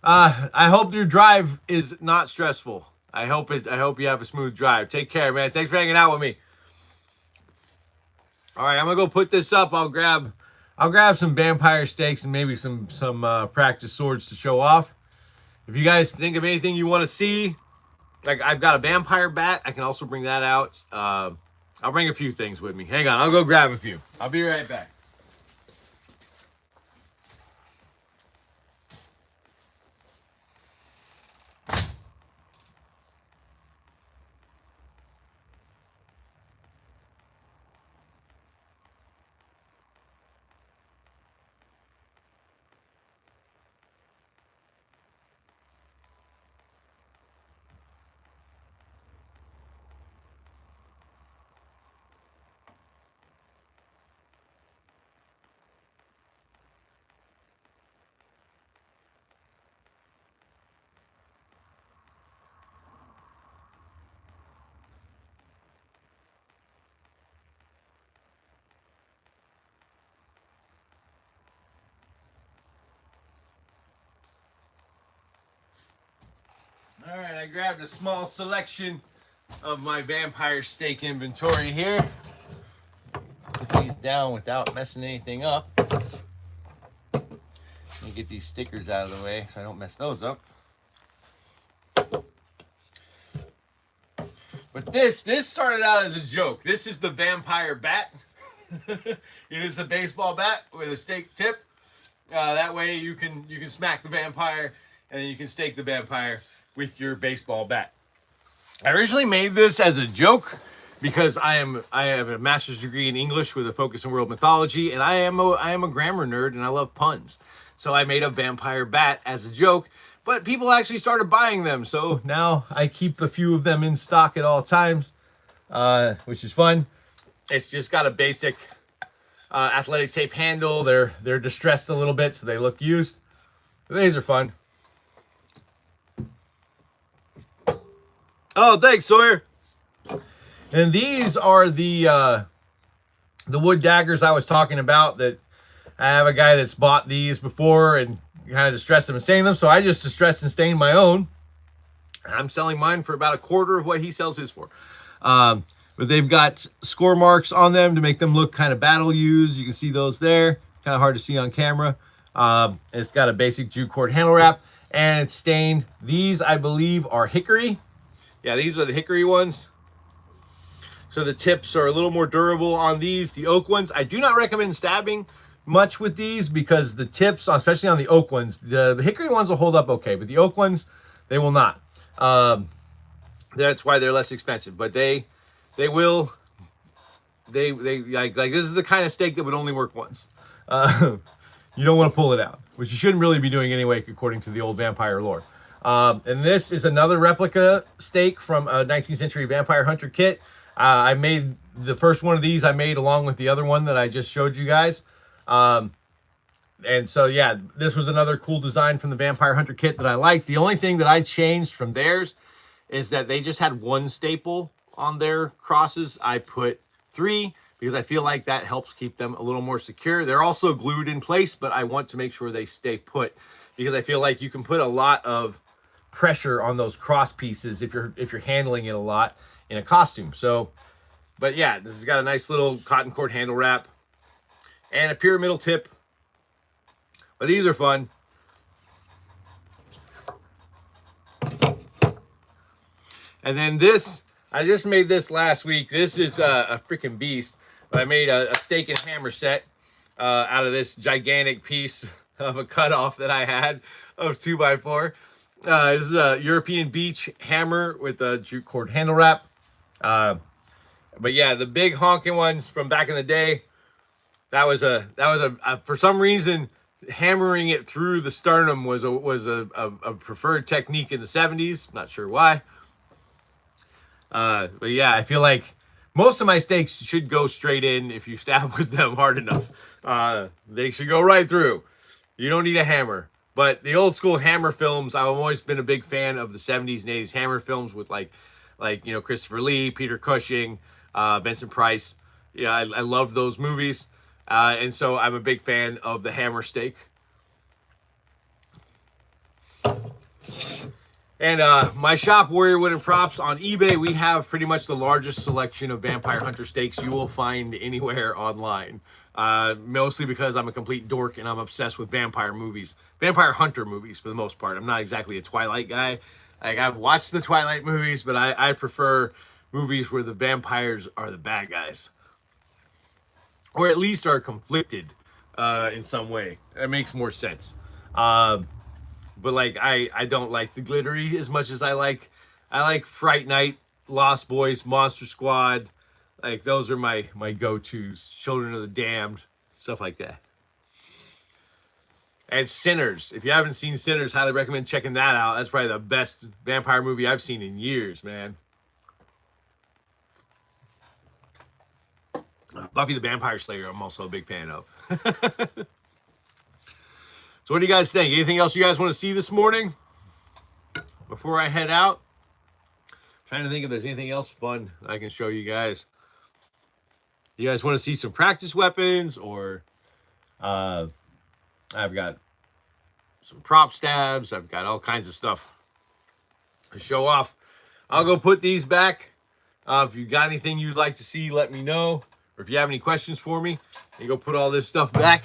I hope your drive is not stressful. I hope you have a smooth drive. Take care, man. Thanks for hanging out with me. All right, I'm gonna go put this up. I'll grab some vampire stakes and maybe some practice swords to show off. If you guys think of anything you want to see, like I've got a vampire bat. I can also bring that out. I'll bring a few things with me. Hang on, I'll go grab a few. I'll be right back. All right, I grabbed a small selection of my vampire stake inventory here. Put these down without messing anything up. Let me get these stickers out of the way so I don't mess those up. But this started out as a joke. This is the vampire bat. It is a baseball bat with a stake tip. That way you can smack the vampire and then you can stake the vampire with your baseball bat. I originally made this as a joke because I have a master's degree in English with a focus in world mythology, and I am a grammar nerd and I love puns. So I made a vampire bat as a joke, but people actually started buying them. So now I keep a few of them in stock at all times, which is fun. It's just got a basic athletic tape handle. They're distressed a little bit, so they look used. But these are fun. Oh, thanks, Sawyer. And these are the wood daggers I was talking about. That I have a guy that's bought these before and kind of distressed them and stained them. So I just distressed and stained my own. I'm selling mine for about a quarter of what he sells his for. But they've got score marks on them to make them look kind of battle used. You can see those there. Kind of hard to see on camera. It's got a basic jute cord handle wrap and it's stained. These, I believe, are hickory. Yeah, these are the hickory ones. So the tips are a little more durable on these. The oak ones, I do not recommend stabbing much with these because the tips, especially on the oak ones, the hickory ones will hold up okay, but the oak ones, they will not. That's why they're less expensive, but they will, like this is the kind of stake that would only work once. You don't want to pull it out, which you shouldn't really be doing anyway, according to the old vampire lore. And this is another replica stake from a 19th century vampire hunter kit. I made the first one of these I made along with the other one that I just showed you guys. And so, yeah, this was another cool design from the vampire hunter kit that I liked. The only thing that I changed from theirs is that they just had one staple on their crosses. I put 3 because I feel like that helps keep them a little more secure. They're also glued in place, but I want to make sure they stay put, because I feel like you can put a lot of pressure on those cross pieces if you're handling it a lot in a costume. So, but yeah, this has got a nice little cotton cord handle wrap and a pyramidal tip. But these are fun. And then this, I just made this last week. This is a freaking beast. I made a stake and hammer set out of this gigantic piece of a cutoff that I had of 2x4. This is a European beach hammer with a jute cord handle wrap. But yeah, the big honking ones from back in the day, that was a for some reason, hammering it through the sternum was a preferred technique in the 70s. Not sure why. But yeah, I feel like most of my stakes should go straight in if you stab with them hard enough. They should go right through. You don't need a hammer. But the old school hammer films, I've always been a big fan of the 70s and 80s hammer films with like you know, Christopher Lee, Peter Cushing, Vincent Price. Yeah, I love those movies. And so I'm a big fan of the hammer stake. And my shop, Warrior Wood and Props, on eBay, we have pretty much the largest selection of vampire hunter stakes you will find anywhere online. Mostly because I'm a complete dork and I'm obsessed with vampire movies. Vampire hunter movies, for the most part. I'm not exactly a Twilight guy. Like, I've watched the Twilight movies, but I prefer movies where the vampires are the bad guys. Or at least are conflicted in some way. That makes more sense. But like, I don't like the glittery as much as I like Fright Night, Lost Boys, Monster Squad. Like, those are my go-tos. Children of the Damned, stuff like that. And Sinners. If you haven't seen Sinners, highly recommend checking that out. That's probably the best vampire movie I've seen in years, man. Buffy the Vampire Slayer, I'm also a big fan of. So what do you guys think? Anything else you guys want to see this morning before I head out? I'm trying to think if there's anything else fun I can show you guys. You guys want to see some practice weapons, or I've got some prop stabs. I've got all kinds of stuff to show off. I'll go put these back. If you got anything you'd like to see, let me know. Or if you have any questions for me, you go put all this stuff back.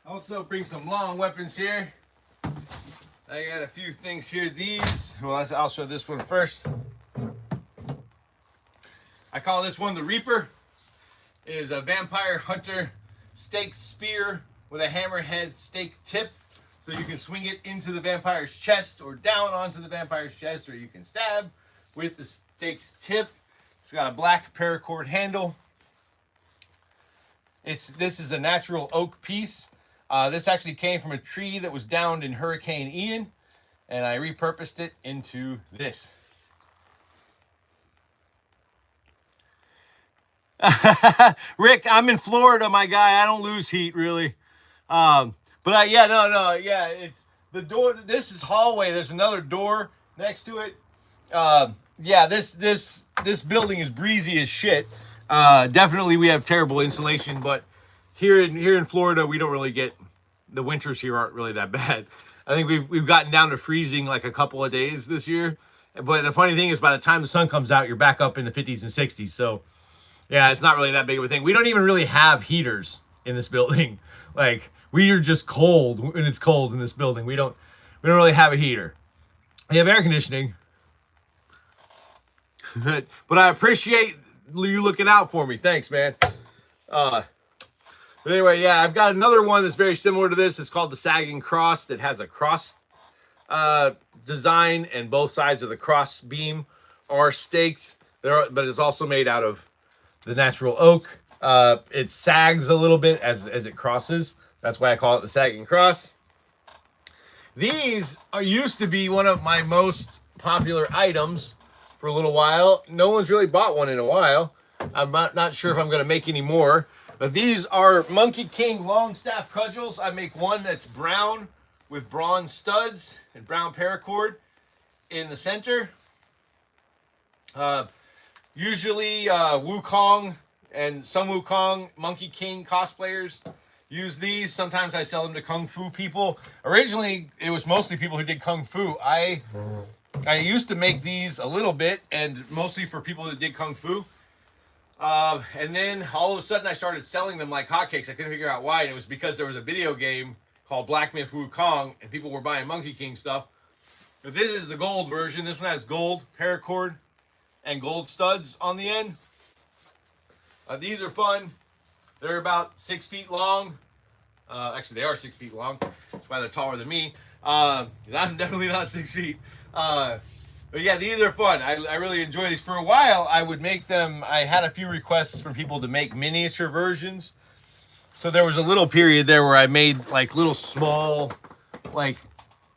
Also bring some long weapons here. I got a few things here. These, well, I'll show this one first. I call this one the Reaper. It is a vampire hunter stake spear with a hammerhead stake tip. So you can swing it into the vampire's chest or down onto the vampire's chest, or you can stab with the stake tip. It's got a black paracord handle. This is a natural oak piece. This actually came from a tree that was downed in Hurricane Ian, and I repurposed it into this. Rick, I'm in Florida, my guy. I don't lose heat, really. It's the door. This is hallway. There's another door next to it. Yeah, this building is breezy as shit. Definitely we have terrible insulation, but here in Florida we don't really get, the winters here aren't really that bad. I think we've gotten down to freezing like a couple of days this year. But the funny thing is, by the time the sun comes out, you're back up in the 50s and 60s. So yeah, it's not really that big of a thing. We don't even really have heaters in this building. Like, we are just cold when it's cold in this building. We don't really have a heater. We have air conditioning. But I appreciate you looking out for me. Thanks, man. But anyway, yeah, I've got another one that's very similar to this. It's called the sagging cross, that has a cross design, and both sides of the cross beam are staked. But it's also made out of the natural oak. It sags a little bit as it crosses. That's why I call it the sagging cross. These used to be one of my most popular items for a little while. No one's really bought one in a while. I'm not sure if I'm going to make any more. But these are Monkey King long staff cudgels. I make one that's brown with bronze studs and brown paracord in the center. Usually Wukong and some Wukong Monkey King cosplayers use these. Sometimes I sell them to Kung Fu people. Originally, it was mostly people who did Kung Fu. I used to make these a little bit, and mostly for people that did Kung Fu. And then all of a sudden I started selling them like hotcakes. I couldn't figure out why, and it was because there was a video game called Black Myth Wukong, and people were buying Monkey King stuff. But this is the gold version. This one has gold paracord and gold studs on the end. These are fun. They're about 6 feet long. Actually, they are 6 feet long. That's why they're taller than me. I'm definitely not 6 feet. But yeah, these are fun. I really enjoy these. For a while, I would make them. I had a few requests from people to make miniature versions. So there was a little period there where I made like little small, like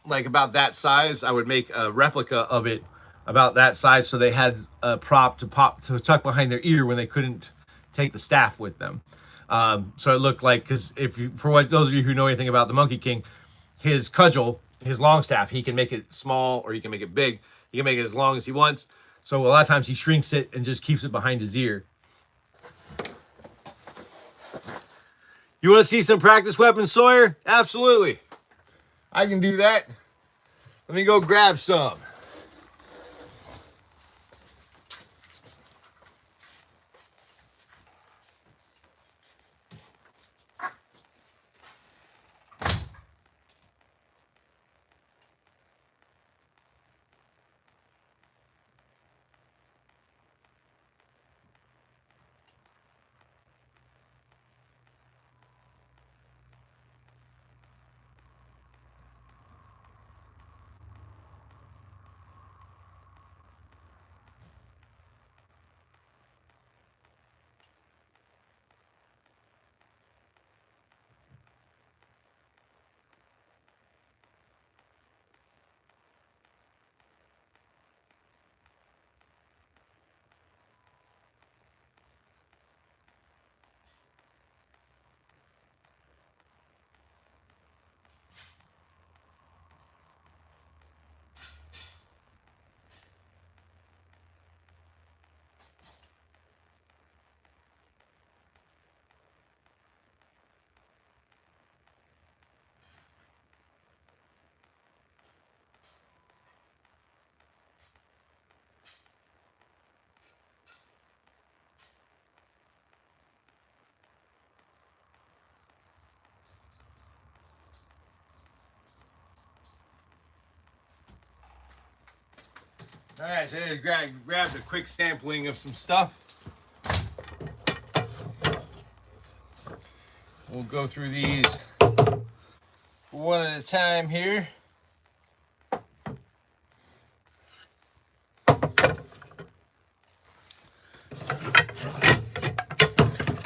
about that size. I would make a replica of it about that size, so they had a prop to tuck behind their ear when they couldn't take the staff with them. So it looked like, because those of you who know anything about the Monkey King, his cudgel, his long staff, he can make it small or he can make it big. He can make it as long as he wants. So a lot of times he shrinks it and just keeps it behind his ear. You want to see some practice weapons, Sawyer? Absolutely. I can do that. Let me go grab some. All right, so I just grabbed a quick sampling of some stuff. We'll go through these one at a time here.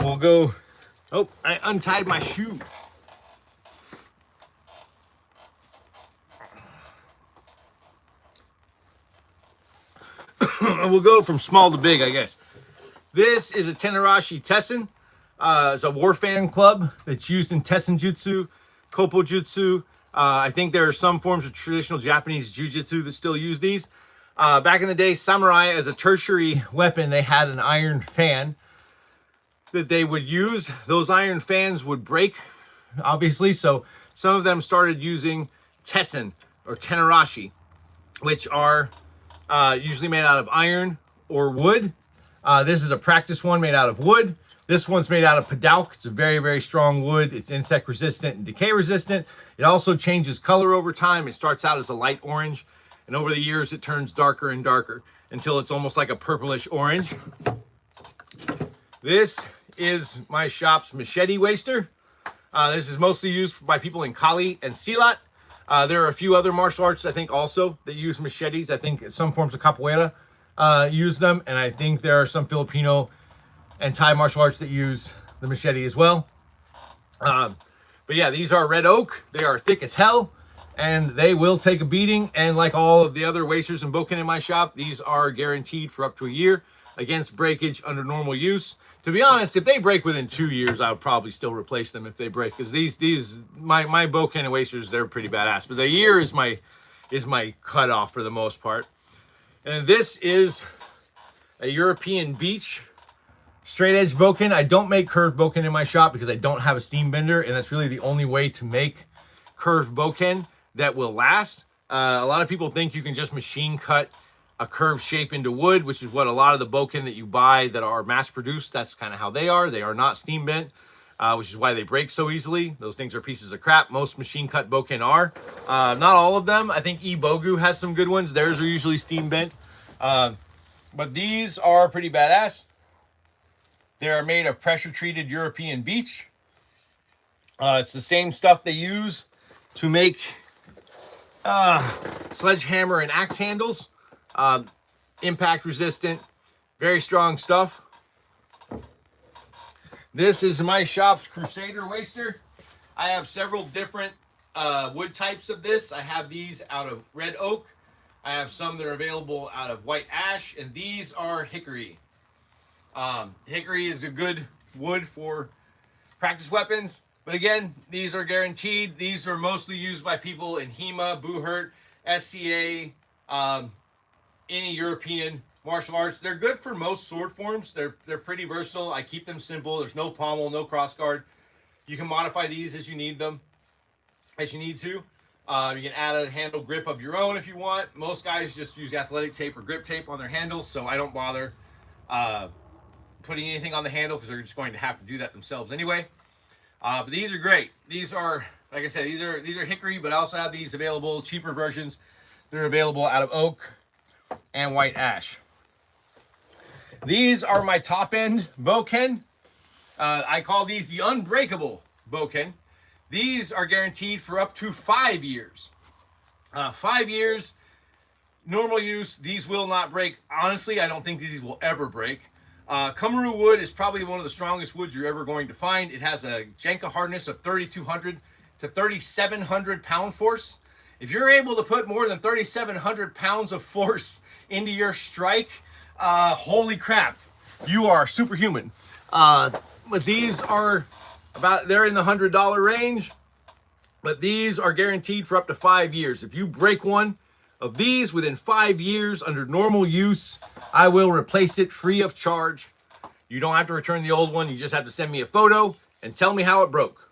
We'll go. Oh, I untied my shoe. We'll go from small to big, I guess. This is a Tenarashi Tessen. It's a war fan club that's used in Tessen Jutsu, Koppo Jutsu, I think there are some forms of traditional Japanese jiu-jitsu that still use these. Back in the day, samurai, as a tertiary weapon, they had an iron fan that they would use. Those iron fans would break, obviously, so some of them started using tessen or tenarashi, which are usually made out of iron or wood. This is a practice one made out of wood. This one's made out of padauk. It's a very, very strong wood. It's insect resistant and decay resistant. It also changes color over time. It starts out as a light orange, and over the years it turns darker and darker until it's almost like a purplish orange. This is my shop's machete waster. This is mostly used by people in Kali and Silat. There are a few other martial arts, I think, also that use machetes. I think some forms of capoeira use them, and I think there are some Filipino and Thai martial arts that use the machete as well. But yeah, these are red oak. They are thick as hell, and they will take a beating. And like all of the other wasters and bokken in my shop, these are guaranteed for up to a year against breakage under normal use. To be honest, if they break within 2 years, I would probably still replace them if they break, because my bokken and wasters, they're pretty badass. But the year is my cutoff for the most part. And this is a European beach straight edge bokken. I don't make curved bokken in my shop because I don't have a steam bender, and that's really the only way to make curved bokken that will last. A lot of people think you can just machine cut a curved shape into wood, which is what a lot of the bokken that you buy that are mass produced, that's kind of how they are. They are not steam bent, which is why they break so easily. Those things are pieces of crap. Most machine cut bokken are. Not all of them. I think Ibogu has some good ones. Theirs are usually steam bent. But these are pretty badass. They are made of pressure treated European beech. It's the same stuff they use to make sledgehammer and axe handles. Impact resistant, very strong stuff. This is my shop's Crusader waster. I have several different wood types of this. I have these out of red oak. I have some that are available out of white ash, and these are hickory. Hickory is a good wood for practice weapons, but again, these are guaranteed. These are mostly used by people in HEMA, Buhurt, SCA, any European martial arts. They're good for most sword forms. They're pretty versatile. I keep them simple. There's no pommel, no crossguard. You can modify these as you need them, as you need to. You can add a handle grip of your own if you want. Most guys just use athletic tape or grip tape on their handles, so I don't bother putting anything on the handle because they're just going to have to do that themselves anyway. But these are great. These are, like I said, these are hickory, but I also have these available, cheaper versions. They're available out of oak and white ash. These are my top end bokken. I call these the unbreakable bokken. These are guaranteed for up to 5 years. 5 years, normal use, these will not break. Honestly, I don't think these will ever break. Kummeru wood is probably one of the strongest woods you're ever going to find. It has a Jenka hardness of 3,200 to 3,700 pound force. If you're able to put more than 3,700 pounds of force into your strike, holy crap, you are superhuman. But these are they're in the $100 range, but these are guaranteed for up to 5 years. If you break one of these within 5 years under normal use, I will replace it free of charge. You don't have to return the old one. You just have to send me a photo and tell me how it broke,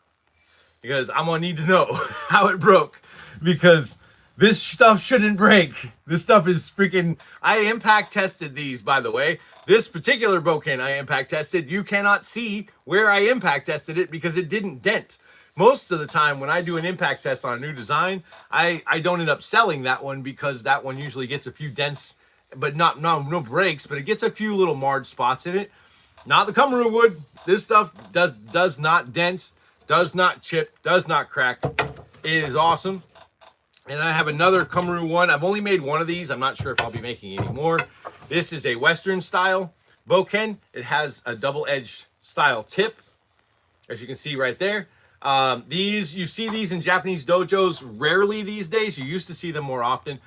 because I'm gonna need to know how it broke, because this stuff shouldn't break. This stuff is freaking... I impact tested these, by the way. This particular bokken I impact tested. You cannot see where I impact tested it because it didn't dent. Most of the time when I do an impact test on a new design, I don't end up selling that one because that one usually gets a few dents, but no breaks, but it gets a few little marred spots in it. Not the Kummeru wood. This stuff does not dent, does not chip, does not crack. It is awesome. And I have another Kummeru one. I've only made one of these. I'm not sure if I'll be making any more. This is a Western style bokken. It has a double-edged style tip, as you can see right there. You see these in Japanese dojos rarely these days. You used to see them more often.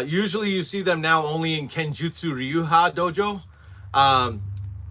Usually you see them now only in Kenjutsu Ryuha dojo,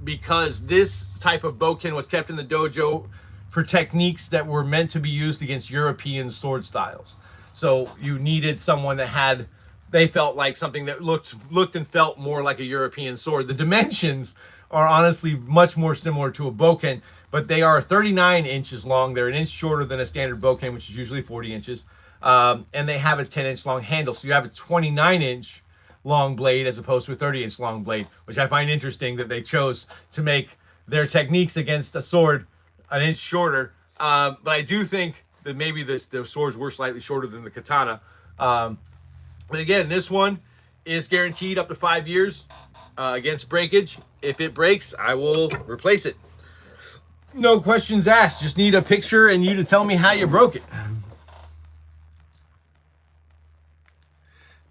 because this type of bokken was kept in the dojo for techniques that were meant to be used against European sword styles. So you needed someone that had, they felt like something that looked and felt more like a European sword. The dimensions are honestly much more similar to a bokken, but they are 39 inches long. They're an inch shorter than a standard bokken, which is usually 40 inches. And they have a 10-inch long handle. So you have a 29-inch long blade as opposed to a 30-inch long blade, which I find interesting that they chose to make their techniques against a sword an inch shorter. But I do think that maybe the swords were slightly shorter than the katana. But again, this one is guaranteed up to 5 years against breakage. If it breaks, I will replace it. No questions asked. Just need a picture and you to tell me how you broke it.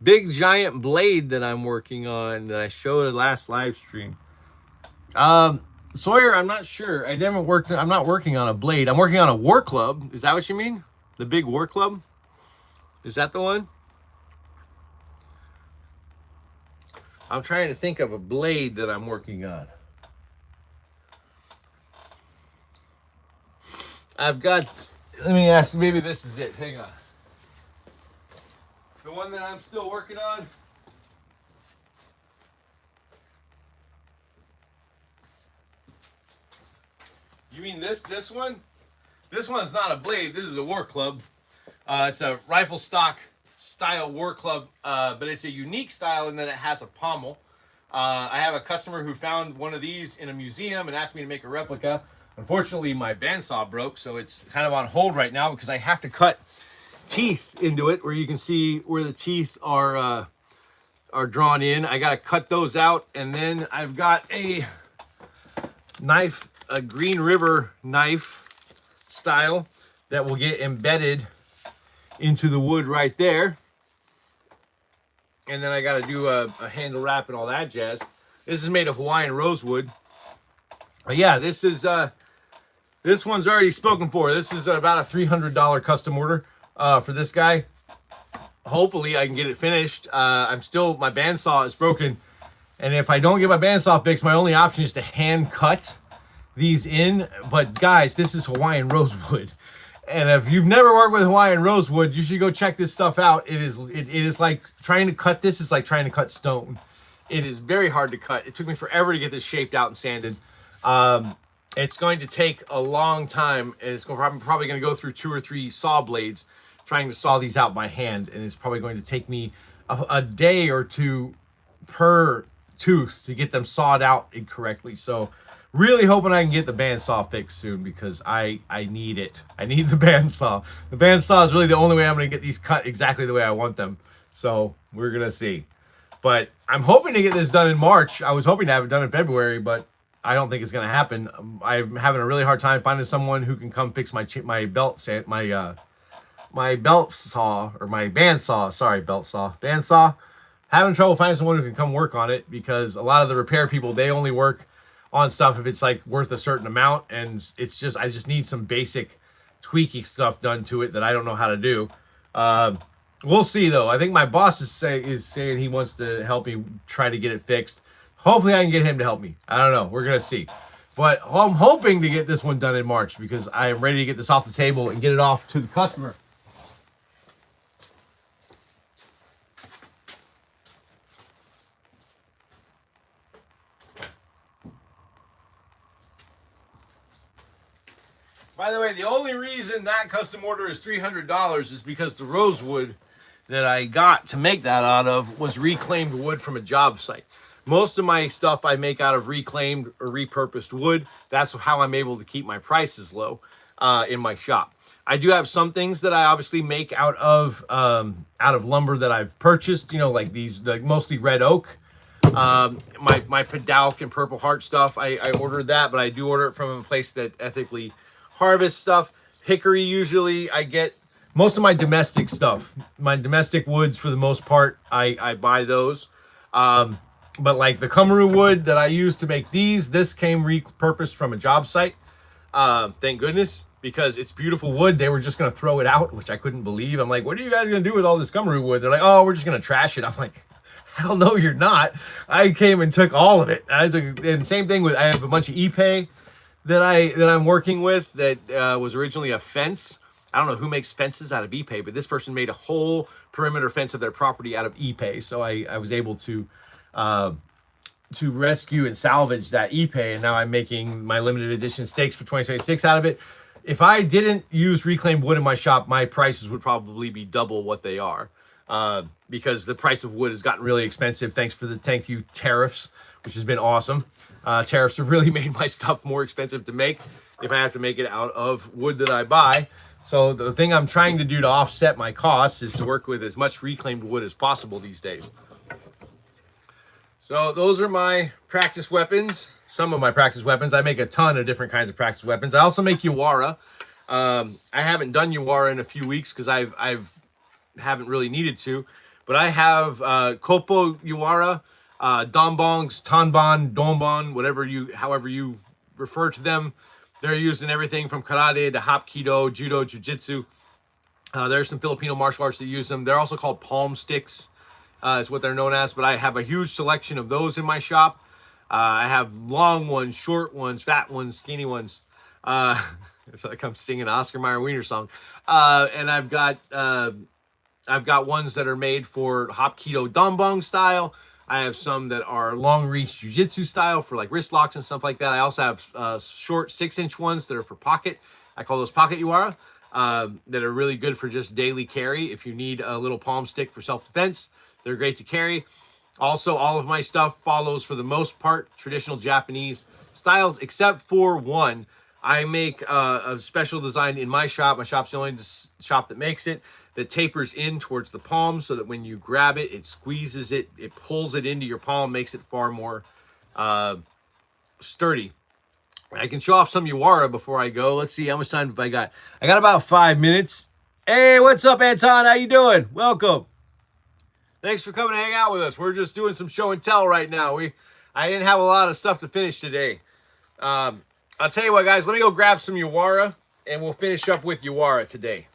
Big giant blade that I'm working on that I showed last live stream. Sawyer, I'm not sure. I'm not working on a blade. I'm working on a war club. Is that what you mean? The big war club? Is that the one? I'm trying to think of a blade that I'm working on. I've got, let me ask, maybe this is it. Hang on. The one that I'm still working on. You mean this one? This one's not a blade. This is a war club. It's a rifle stock style war club, but it's a unique style in that it has a pommel. I have a customer who found one of these in a museum and asked me to make a replica. Unfortunately, my bandsaw broke, so it's kind of on hold right now because I have to cut teeth into it, where you can see where the teeth are drawn in. I got to cut those out, and then I've got a knife, a Green River knife style that will get embedded into the wood right there. And then I got to do a handle wrap and all that jazz. This is made of Hawaiian rosewood. But yeah, this one's already spoken for. This is about a $300 custom order for this guy. Hopefully I can get it finished. My bandsaw is broken. And if I don't get my bandsaw fixed, my only option is to hand cut these in. But guys, this is Hawaiian rosewood. And if you've never worked with Hawaiian rosewood, you should go check this stuff out. It is like trying to cut this is like trying to cut stone. It is very hard to cut. It took me forever to get this shaped out and sanded. It's going to take a long time, and it's probably going to go through 2 or 3 saw blades trying to saw these out by hand, and it's probably going to take me a day or 2 per tooth to get them sawed out incorrectly. So really hoping I can get the bandsaw fixed soon, because I need it. I need the bandsaw. The bandsaw is really the only way I'm going to get these cut exactly the way I want them. So we're going to see. But I'm hoping to get this done in March. I was hoping to have it done in February, but I don't think it's going to happen. I'm having a really hard time finding someone who can come fix my belt saw, or my bandsaw. Sorry, belt saw. Bandsaw. Having trouble finding someone who can come work on it, because a lot of the repair people, they only work on stuff if it's like worth a certain amount, and it's just, I just need some basic tweaky stuff done to it that I don't know how to do. We'll see though. I think my boss is saying he wants to help me try to get it fixed. Hopefully I can get him to help me. I don't know. We're going to see. But I'm hoping to get this one done in March, because I am ready to get this off the table and get it off to the customer. By the way, the only reason that custom order is $300 is because the rosewood that I got to make that out of was reclaimed wood from a job site. Most of my stuff I make out of reclaimed or repurposed wood. That's how I'm able to keep my prices low in my shop. I do have some things that I obviously make out of lumber that I've purchased, you know, like these, like mostly red oak. My Padalk and Purple Heart stuff, I ordered that, but I do order it from a place that ethically harvest stuff. Hickory, usually I get most of my domestic stuff. My domestic woods, for the most part, I buy those. But like the Kuromi wood that I use to make this came repurposed from a job site. Thank goodness, because it's beautiful wood. They were just going to throw it out, which I couldn't believe. I'm like, what are you guys going to do with all this Kuromi wood? They're like, oh, we're just going to trash it. I'm like, hell no, you're not. I came and took all of it. And same thing with, I have a bunch of Ipe that I'm working with that was originally a fence. I don't know who makes fences out of epay, but this person made a whole perimeter fence of their property out of epay. So I was able to rescue and salvage that epay, and now I'm making my limited edition stakes for 2026 out of it. If I didn't use reclaimed wood in my shop, my prices would probably be double what they are, because the price of wood has gotten really expensive. Thank you tariffs, which has been awesome. Tariffs have really made my stuff more expensive to make if I have to make it out of wood that I buy. So the thing I'm trying to do to offset my costs is to work with as much reclaimed wood as possible these days. So those are my practice weapons. Some of my practice weapons. I make a ton of different kinds of practice weapons. I also make Yawara. I haven't done Yawara in a few weeks because I haven't really needed to. But I have Kopo Yawara, Donbongs, Tanban, Donbon, however you refer to them. They're used in everything from karate to hapkido, judo, jiu-jitsu. There's some Filipino martial arts that use them. They're also called palm sticks, is what they're known as. But I have a huge selection of those in my shop. I have long ones, short ones, fat ones, skinny ones. I feel like I'm singing an Oscar Mayer Wiener song. And I've got ones that are made for hapkido Donbong style. I have some that are long reach jiu-jitsu style for like wrist locks and stuff like that. I also have short 6-inch ones that are for pocket. I call those pocket Yawara, that are really good for just daily carry. If you need a little palm stick for self-defense, they're great to carry. Also, all of my stuff follows, for the most part, traditional Japanese styles, except for one. I make a special design in my shop. My shop's the only shop that makes it, that tapers in towards the palm so that when you grab it, it squeezes it, it pulls it into your palm, makes it far more sturdy. I can show off some Yawara before I go. Let's see how much time have I got. I got about 5 minutes. Hey, what's up, Anton? How you doing? Welcome. Thanks for coming to hang out with us. We're just doing some show and tell right now. I didn't have a lot of stuff to finish today. I'll tell you what, guys. Let me go grab some Yawara, and we'll finish up with Yawara today.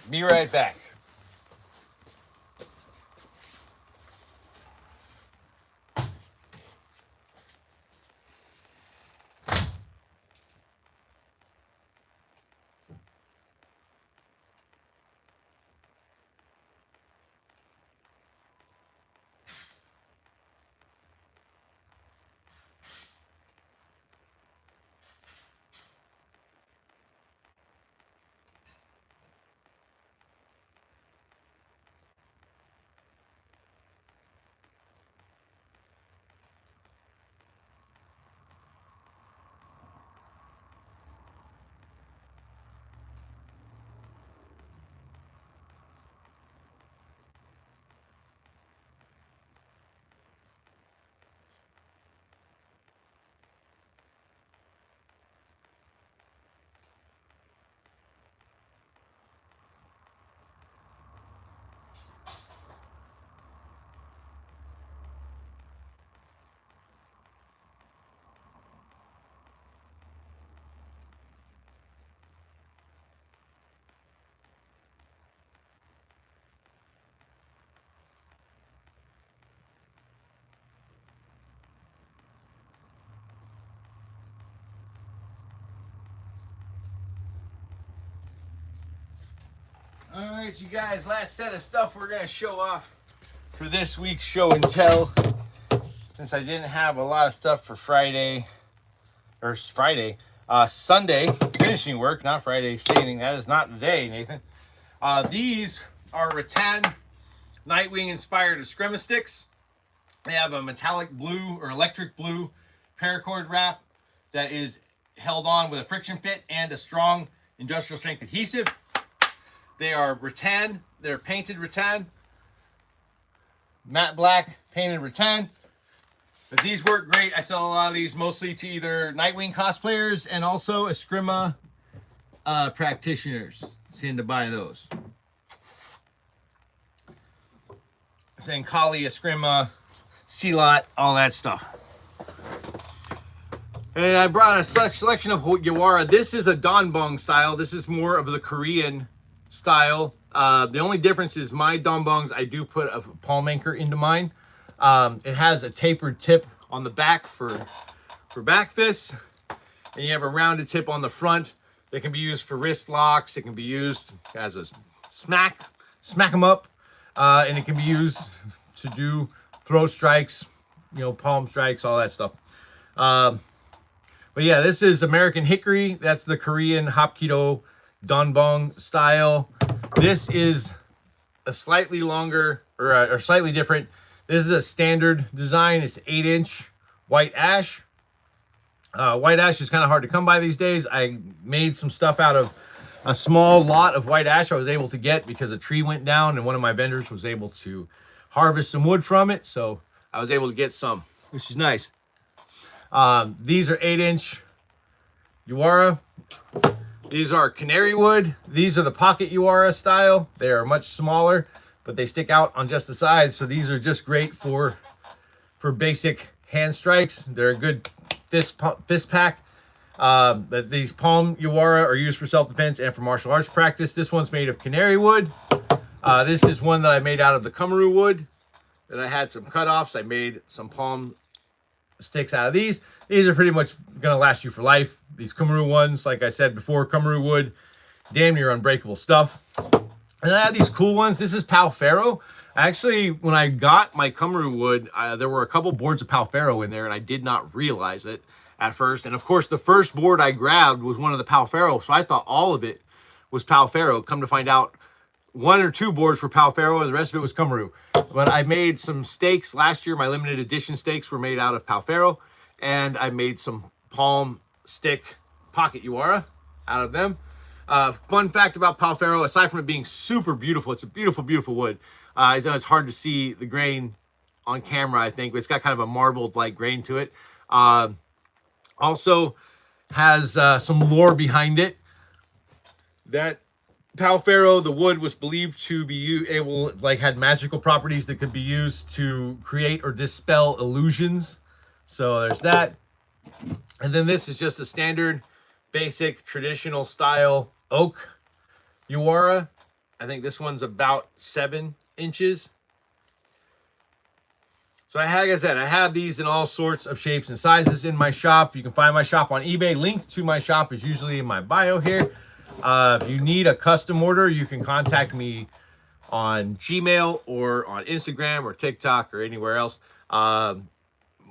Be right back. All right, you guys, last set of stuff we're going to show off for this week's show and tell. Since I didn't have a lot of stuff for Sunday, finishing work, not Friday, staining. That is not the day, Nathan. These are rattan Nightwing-inspired Eskrima sticks. They have a metallic blue or electric blue paracord wrap that is held on with a friction fit and a strong industrial strength adhesive. They are rattan. They're painted rattan. Matte black painted rattan. But these work great. I sell a lot of these mostly to either Nightwing cosplayers and also Eskrima practitioners. Seem to buy those. Zankali, Eskrima, Sealot, all that stuff. And I brought a selection of Yawara. This is a Donbong style. This is more of the Korean style. The only difference is my Donbongs, I do put a palm anchor into mine. It has a tapered tip on the back for back fists. And you have a rounded tip on the front that can be used for wrist locks. It can be used as a smack them up. And it can be used to do throw strikes, you know, palm strikes, all that stuff. But yeah, this is American hickory. That's the Korean Hapkido Donbong style. This is a slightly longer or slightly different. This is a standard design. It's 8-inch white ash. White ash is kind of hard to come by these days. I made some stuff out of a small lot of white ash I was able to get because a tree went down and one of my vendors was able to harvest some wood from it. So I was able to get some, which is nice. These are 8-inch Yawara. These are canary wood. These are the pocket Yawara style. They are much smaller, but they stick out on just the sides. So these are just great for basic hand strikes. They're a good fist pack. But these palm Yawara are used for self-defense and for martial arts practice. This one's made of canary wood. This is one that I made out of the Kuromi wood. Then I had some cutoffs. I made some palm sticks out of these. These are pretty much going to last you for life. These Kuromi ones, like I said before, Kuromi wood, damn near unbreakable stuff. And I have these cool ones. This is Pal Ferro. Actually, when I got my Kuromi wood, there were a couple boards of Pal Ferro in there, and I did not realize it at first. And of course, the first board I grabbed was one of the Pal Ferro, so I thought all of it was Pal Ferro. Come to find out, 1 or 2 boards for Pal Ferro, and the rest of it was Kuromi. But I made some stakes last year. My limited edition stakes were made out of Pal Ferro, and I made some palm stick pocket Yawara out of them. Fun fact about Pal Ferro, aside from it being super beautiful, it's a beautiful, beautiful wood. It's hard to see the grain on camera, I think, but it's got kind of a marbled-like grain to it. Also has some lore behind it. That Pal Ferro, the wood was believed to be had magical properties that could be used to create or dispel illusions. So there's that. And then this is just a standard, basic, traditional style oak Yawara. I think this one's about 7 inches. So like I said, I have these in all sorts of shapes and sizes in my shop. You can find my shop on eBay. Link to my shop is usually in my bio here. If you need a custom order, you can contact me on Gmail or on Instagram or TikTok or anywhere else. My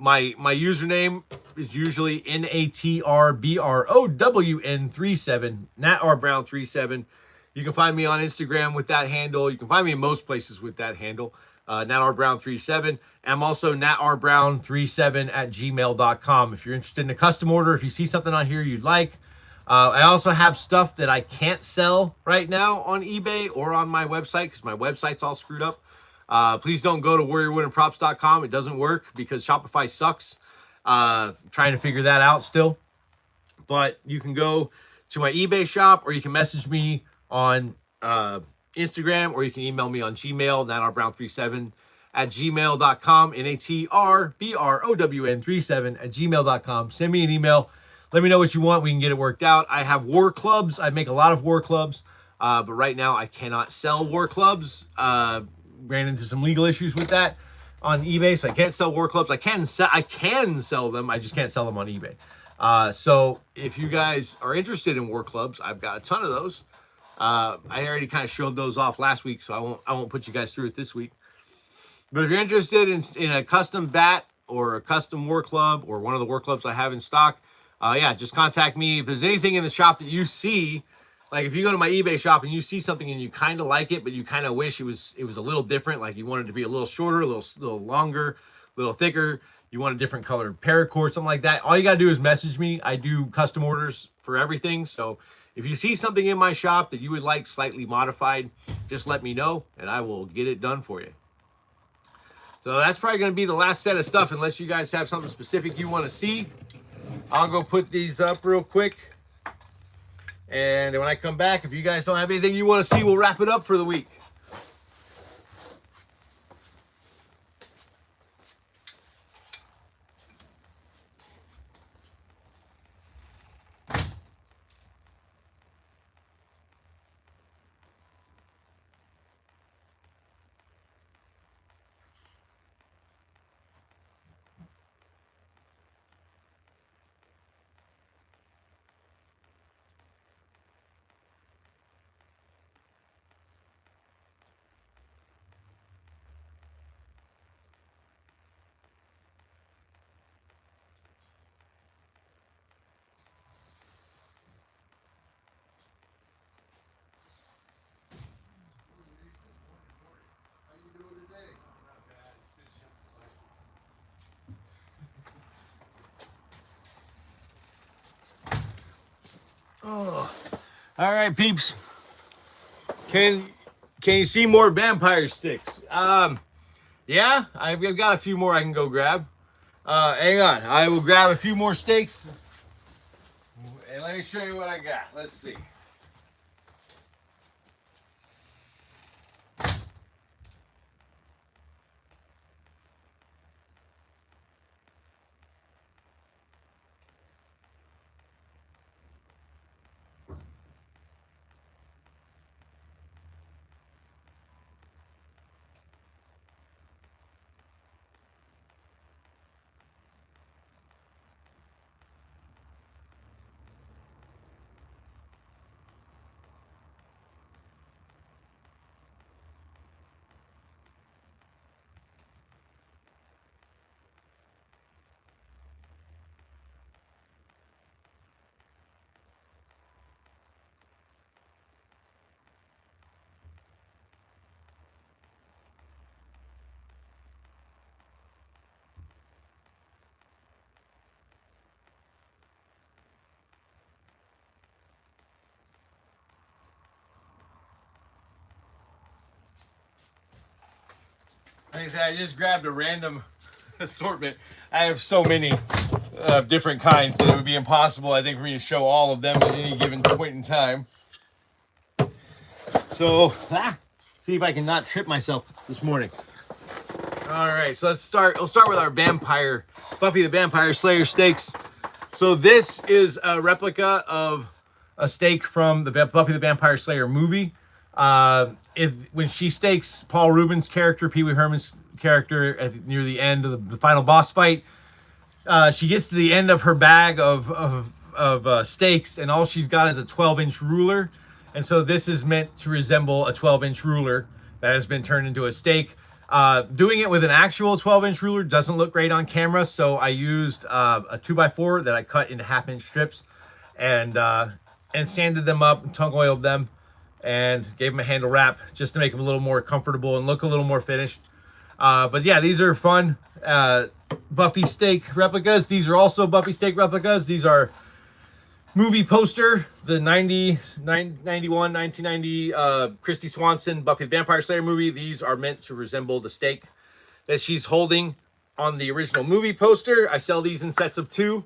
username is usually NATRBROWN37, NatRBrown37. You can find me on Instagram with that handle. You can find me in most places with that handle, NatRBrown37. I'm also NatRBrown37@gmail.com. If you're interested in a custom order, if you see something on here you'd like. I also have stuff that I can't sell right now on eBay or on my website because my website's all screwed up. Please don't go to warriorwoodandprops.com. It doesn't work because Shopify sucks. Trying to figure that out still. But you can go to my eBay shop, or you can message me on Instagram, or you can email me on Gmail, natrBrown37@gmail.com, NATRBROWN37@gmail.com. Send me an email. Let me know what you want. We can get it worked out. I have war clubs. I make a lot of war clubs, but right now I cannot sell war clubs. Ran into some legal issues with that on eBay, so I can't sell war clubs. I can sell them. I just can't sell them on eBay. So if you guys are interested in war clubs, I've got a ton of those. I already kind of showed those off last week, so I won't put you guys through it this week. But if you're interested in a custom bat or a custom war club or one of the war clubs I have in stock, yeah, just contact me. If there's anything in the shop that you see, like if you go to my eBay shop and you see something and you kind of like it, but you kind of wish it was a little different, like you wanted it to be a little shorter, a little longer, a little thicker, you want a different colored paracord, something like that, all you got to do is message me. I do custom orders for everything. So if you see something in my shop that you would like slightly modified, just let me know and I will get it done for you. So that's probably going to be the last set of stuff, unless you guys have something specific you want to see. I'll go put these up real quick. And when I come back, if you guys don't have anything you want to see, we'll wrap it up for the week. All right, peeps. Can you see more vampire sticks? Yeah, I've got a few more I can go grab. Hang on, I will grab a few more stakes. And let me show you what I got. Let's see. Like I said, I just grabbed a random assortment. I have so many different kinds that it would be impossible, I think, for me to show all of them at any given point in time. So, see if I can not trip myself this morning. All right, so let's start. We'll start with our vampire, Buffy the Vampire Slayer stakes. So this is a replica of a stake from the Buffy the Vampire Slayer movie. When she stakes Paul Rubens' character, Pee Wee Herman's character, near the end of the final boss fight, she gets to the end of her bag of stakes, and all she's got is a 12-inch ruler. And so this is meant to resemble a 12-inch ruler that has been turned into a stake. Doing it with an actual 12-inch ruler doesn't look great on camera, so I used a 2x4 that I cut into half-inch strips and sanded them up, tongue oiled them, and gave them a handle wrap just to make them a little more comfortable and look a little more finished. But yeah, these are fun Buffy stake replicas. These are also Buffy stake replicas. These are movie poster, the 1990 Christy Swanson Buffy the Vampire Slayer movie. These are meant to resemble the stake that she's holding on the original movie poster. I sell these in sets of 2.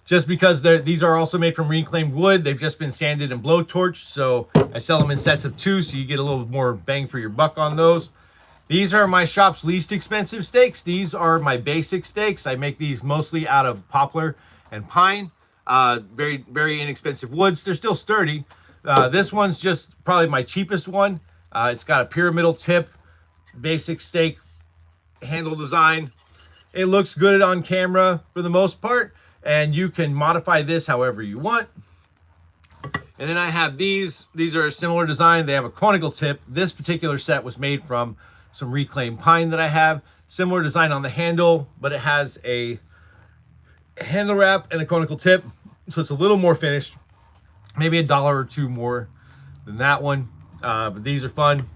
Just because these are also made from reclaimed wood. They've just been sanded and blowtorched, so I sell them in sets of 2, so you get a little more bang for your buck on those. These are my shop's least expensive stakes. These are my basic stakes. I make these mostly out of poplar and pine. Very, very inexpensive woods. They're still sturdy. This one's just probably my cheapest one. It's got a pyramidal tip, basic stake handle design. It looks good on camera for the most part, and you can modify this however you want. And then I have these. These are a similar design. They have a conical tip. This particular set was made from some reclaimed pine that I have. Similar design on the handle, but it has a handle wrap and a conical tip, so it's a little more finished. Maybe $1 or $2 more than that one, but these are fun.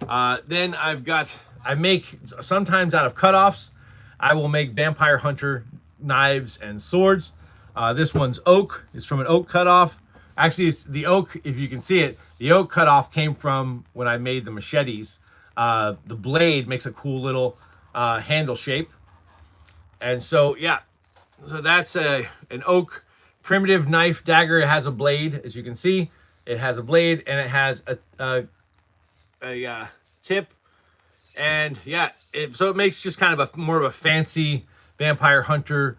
Then I make sometimes out of cutoffs. I will make vampire hunter knives and swords. This one's oak. It's from an oak cutoff. Actually, it's the oak, if you can see it, the oak cutoff came from when I made the machetes. The blade makes a cool little handle shape. And so, yeah, so that's an oak primitive knife dagger. It has a blade, as you can see. It has a blade, and it has a tip. And yeah, so it makes just kind of more of a fancy vampire hunter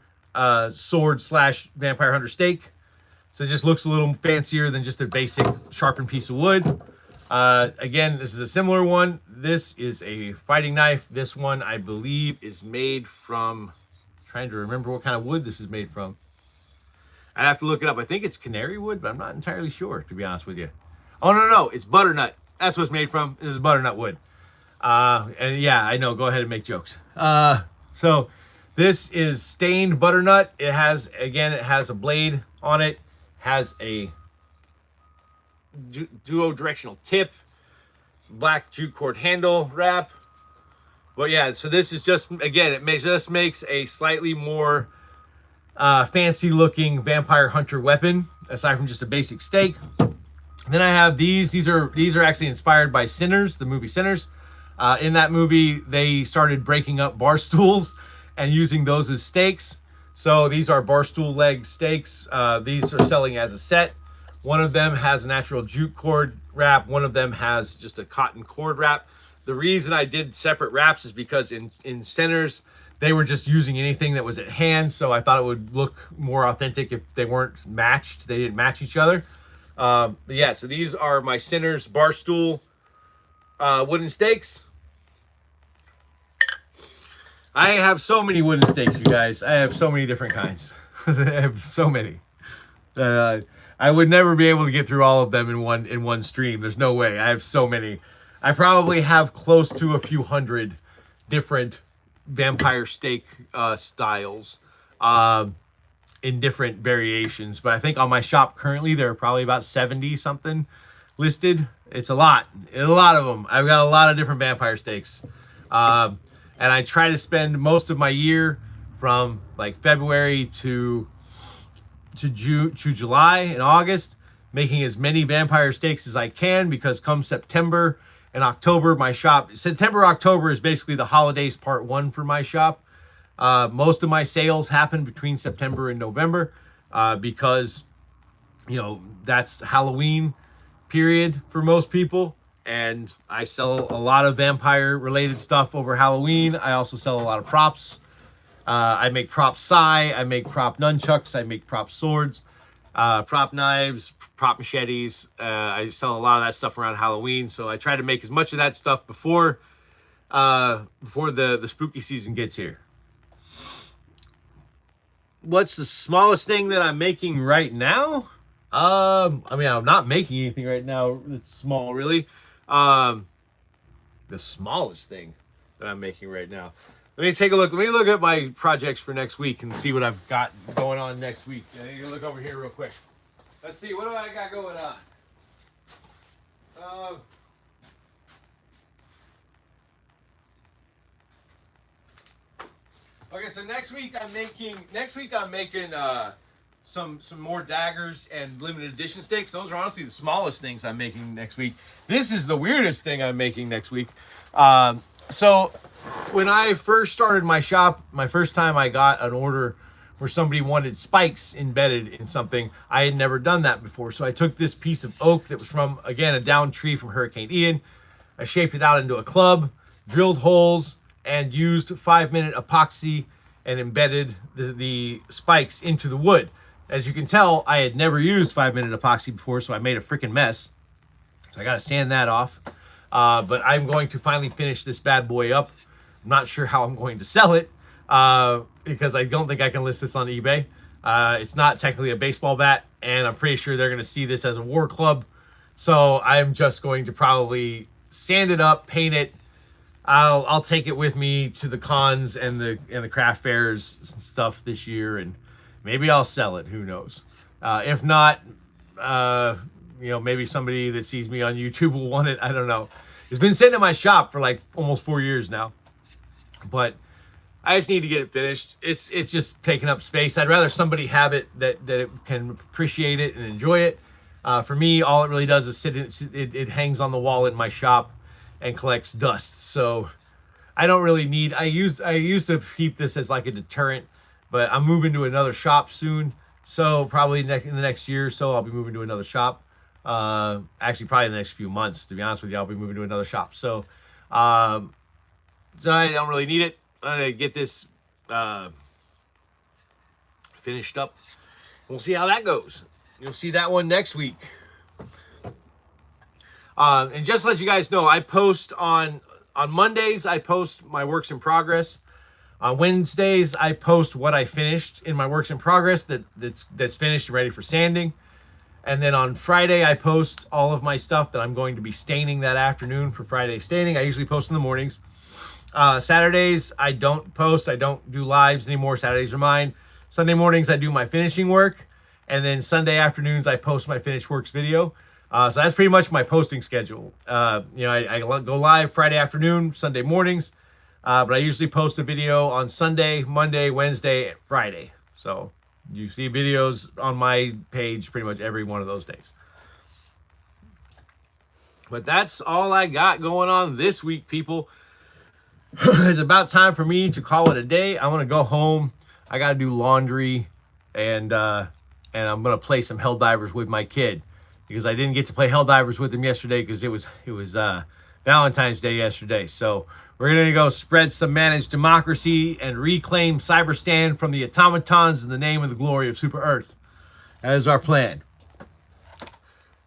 sword / vampire hunter stake. So it just looks a little fancier than just a basic sharpened piece of wood. Again, this is a similar one. This is a fighting knife. This one, I believe, is made from, trying to remember what kind of wood this is made from. I have to look it up. I think it's canary wood, but I'm not entirely sure, to be honest with you. Oh, no, it's butternut. That's what it's made from. This is butternut wood. And yeah, I know, go ahead and make jokes. So this is stained butternut. It has a blade on it, has a duo directional tip, black jute cord handle wrap. But yeah, so this is just, again, it makes a slightly more fancy looking vampire hunter weapon, aside from just a basic stake. Then I have these. These are actually inspired by Sinners, the movie Sinners. In that movie, they started breaking up bar stools and using those as stakes. So these are bar stool leg stakes. These are selling as a set. One of them has a natural jute cord wrap. One of them has just a cotton cord wrap. The reason I did separate wraps is because in Sinners, they were just using anything that was at hand. So I thought it would look more authentic if they weren't matched. They didn't match each other. Yeah, so these are my Sinners bar stool wooden stakes. I have so many wooden stakes, you guys. I have so many different kinds. I have so many. I would never be able to get through all of them in one stream. There's no way. I have so many. I probably have close to a few hundred different vampire stake styles in different variations. But I think on my shop currently, there are probably about 70 something listed. It's a lot of them. I've got a lot of different vampire stakes. And I try to spend most of my year from like February to July and August making as many vampire stakes as I can, because come September and October, my shop, September, October is basically the holidays part one for my shop. Most of my sales happen between September and November because, you know, that's Halloween period for most people. And I sell a lot of vampire related stuff over Halloween. I also sell a lot of props. I make prop sai, I make prop nunchucks, I make prop swords, prop knives, prop machetes. I sell a lot of that stuff around Halloween. So I try to make as much of that stuff before the spooky season gets here. What's the smallest thing that I'm making right now? I mean, I'm not making anything right now that's small, really. The smallest thing that I'm making right now. Let me take a look. Let me look at my projects for next week and see what I've got going on next week. You can look over here real quick. Let's see. What do I got going on? Okay, so next week I'm making some more daggers and limited edition stakes. Those are honestly the smallest things I'm making next week. This is the weirdest thing I'm making next week. So when I first started my shop, my first time I got an order where somebody wanted spikes embedded in something, I had never done that before. So I took this piece of oak that was from, again, a downed tree from Hurricane Ian. I shaped it out into a club, drilled holes, and used 5-minute epoxy and embedded the spikes into the wood. As you can tell, I had never used 5-minute epoxy before, so I made a freaking mess. So I got to sand that off. But I'm going to finally finish this bad boy up. I'm not sure how I'm going to sell it because I don't think I can list this on eBay. It's not technically a baseball bat, and I'm pretty sure they're going to see this as a war club. So I'm just going to probably sand it up, paint it. I'll take it with me to the cons and the craft fairs and stuff this year, and maybe I'll sell it. Who knows? If not, you know, maybe somebody that sees me on YouTube will want it. I don't know. It's been sitting in my shop for like almost 4 years now, but I just need to get it finished. It's just taking up space. I'd rather somebody have it that it can appreciate it and enjoy it. For me, all it really does is sit in. It hangs on the wall in my shop and collects dust. So I don't really need. I used to keep this as like a deterrent, but I'm moving to another shop soon. So probably in the next year or so, I'll be moving to another shop. Actually, probably in the next few months, to be honest with you, I'll be moving to another shop. So, so I don't really need it. I'm gonna get this finished up. We'll see how that goes. You'll see that one next week. And just to let you guys know, I post on Mondays, I post my works in progress. On Wednesdays, I post what I finished in my works in progress that's finished and ready for sanding. And then on Friday, I post all of my stuff that I'm going to be staining that afternoon for Friday staining. I usually post in the mornings. Saturdays, I don't post. I don't do lives anymore. Saturdays are mine. Sunday mornings, I do my finishing work. And then Sunday afternoons, I post my finished works video. So that's pretty much my posting schedule. You know, I go live Friday afternoon, Sunday mornings. But I usually post a video on Sunday, Monday, Wednesday, and Friday. So You see videos on my page pretty much every one of those days. But that's all I got going on this week, people. It's about time for me to call it a day. I want to go home. I got to do laundry, and I'm gonna play some Helldivers with my kid, because I didn't get to play Helldivers with him yesterday because it was Valentine's Day yesterday. So we're gonna go spread some managed democracy and reclaim Cyberstan from the automatons in the name of the glory of Super Earth. That is our plan.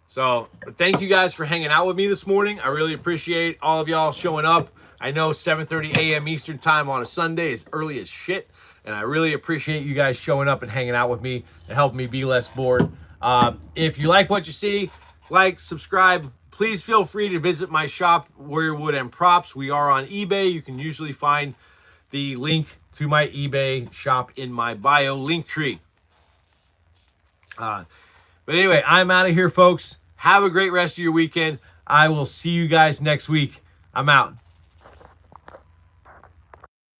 So thank you guys for hanging out with me this morning. I really appreciate all of y'all showing up. I know 7:30 a.m. Eastern time on a Sunday is early as shit, and I really appreciate you guys showing up and hanging out with me and helping me be less bored. If you like what you see, like, subscribe. Please feel free to visit my shop, Warrior Wood and Props. We are on eBay. You can usually find the link to my eBay shop in my bio link tree. But anyway, I'm out of here, folks. Have a great rest of your weekend. I will see you guys next week. I'm out.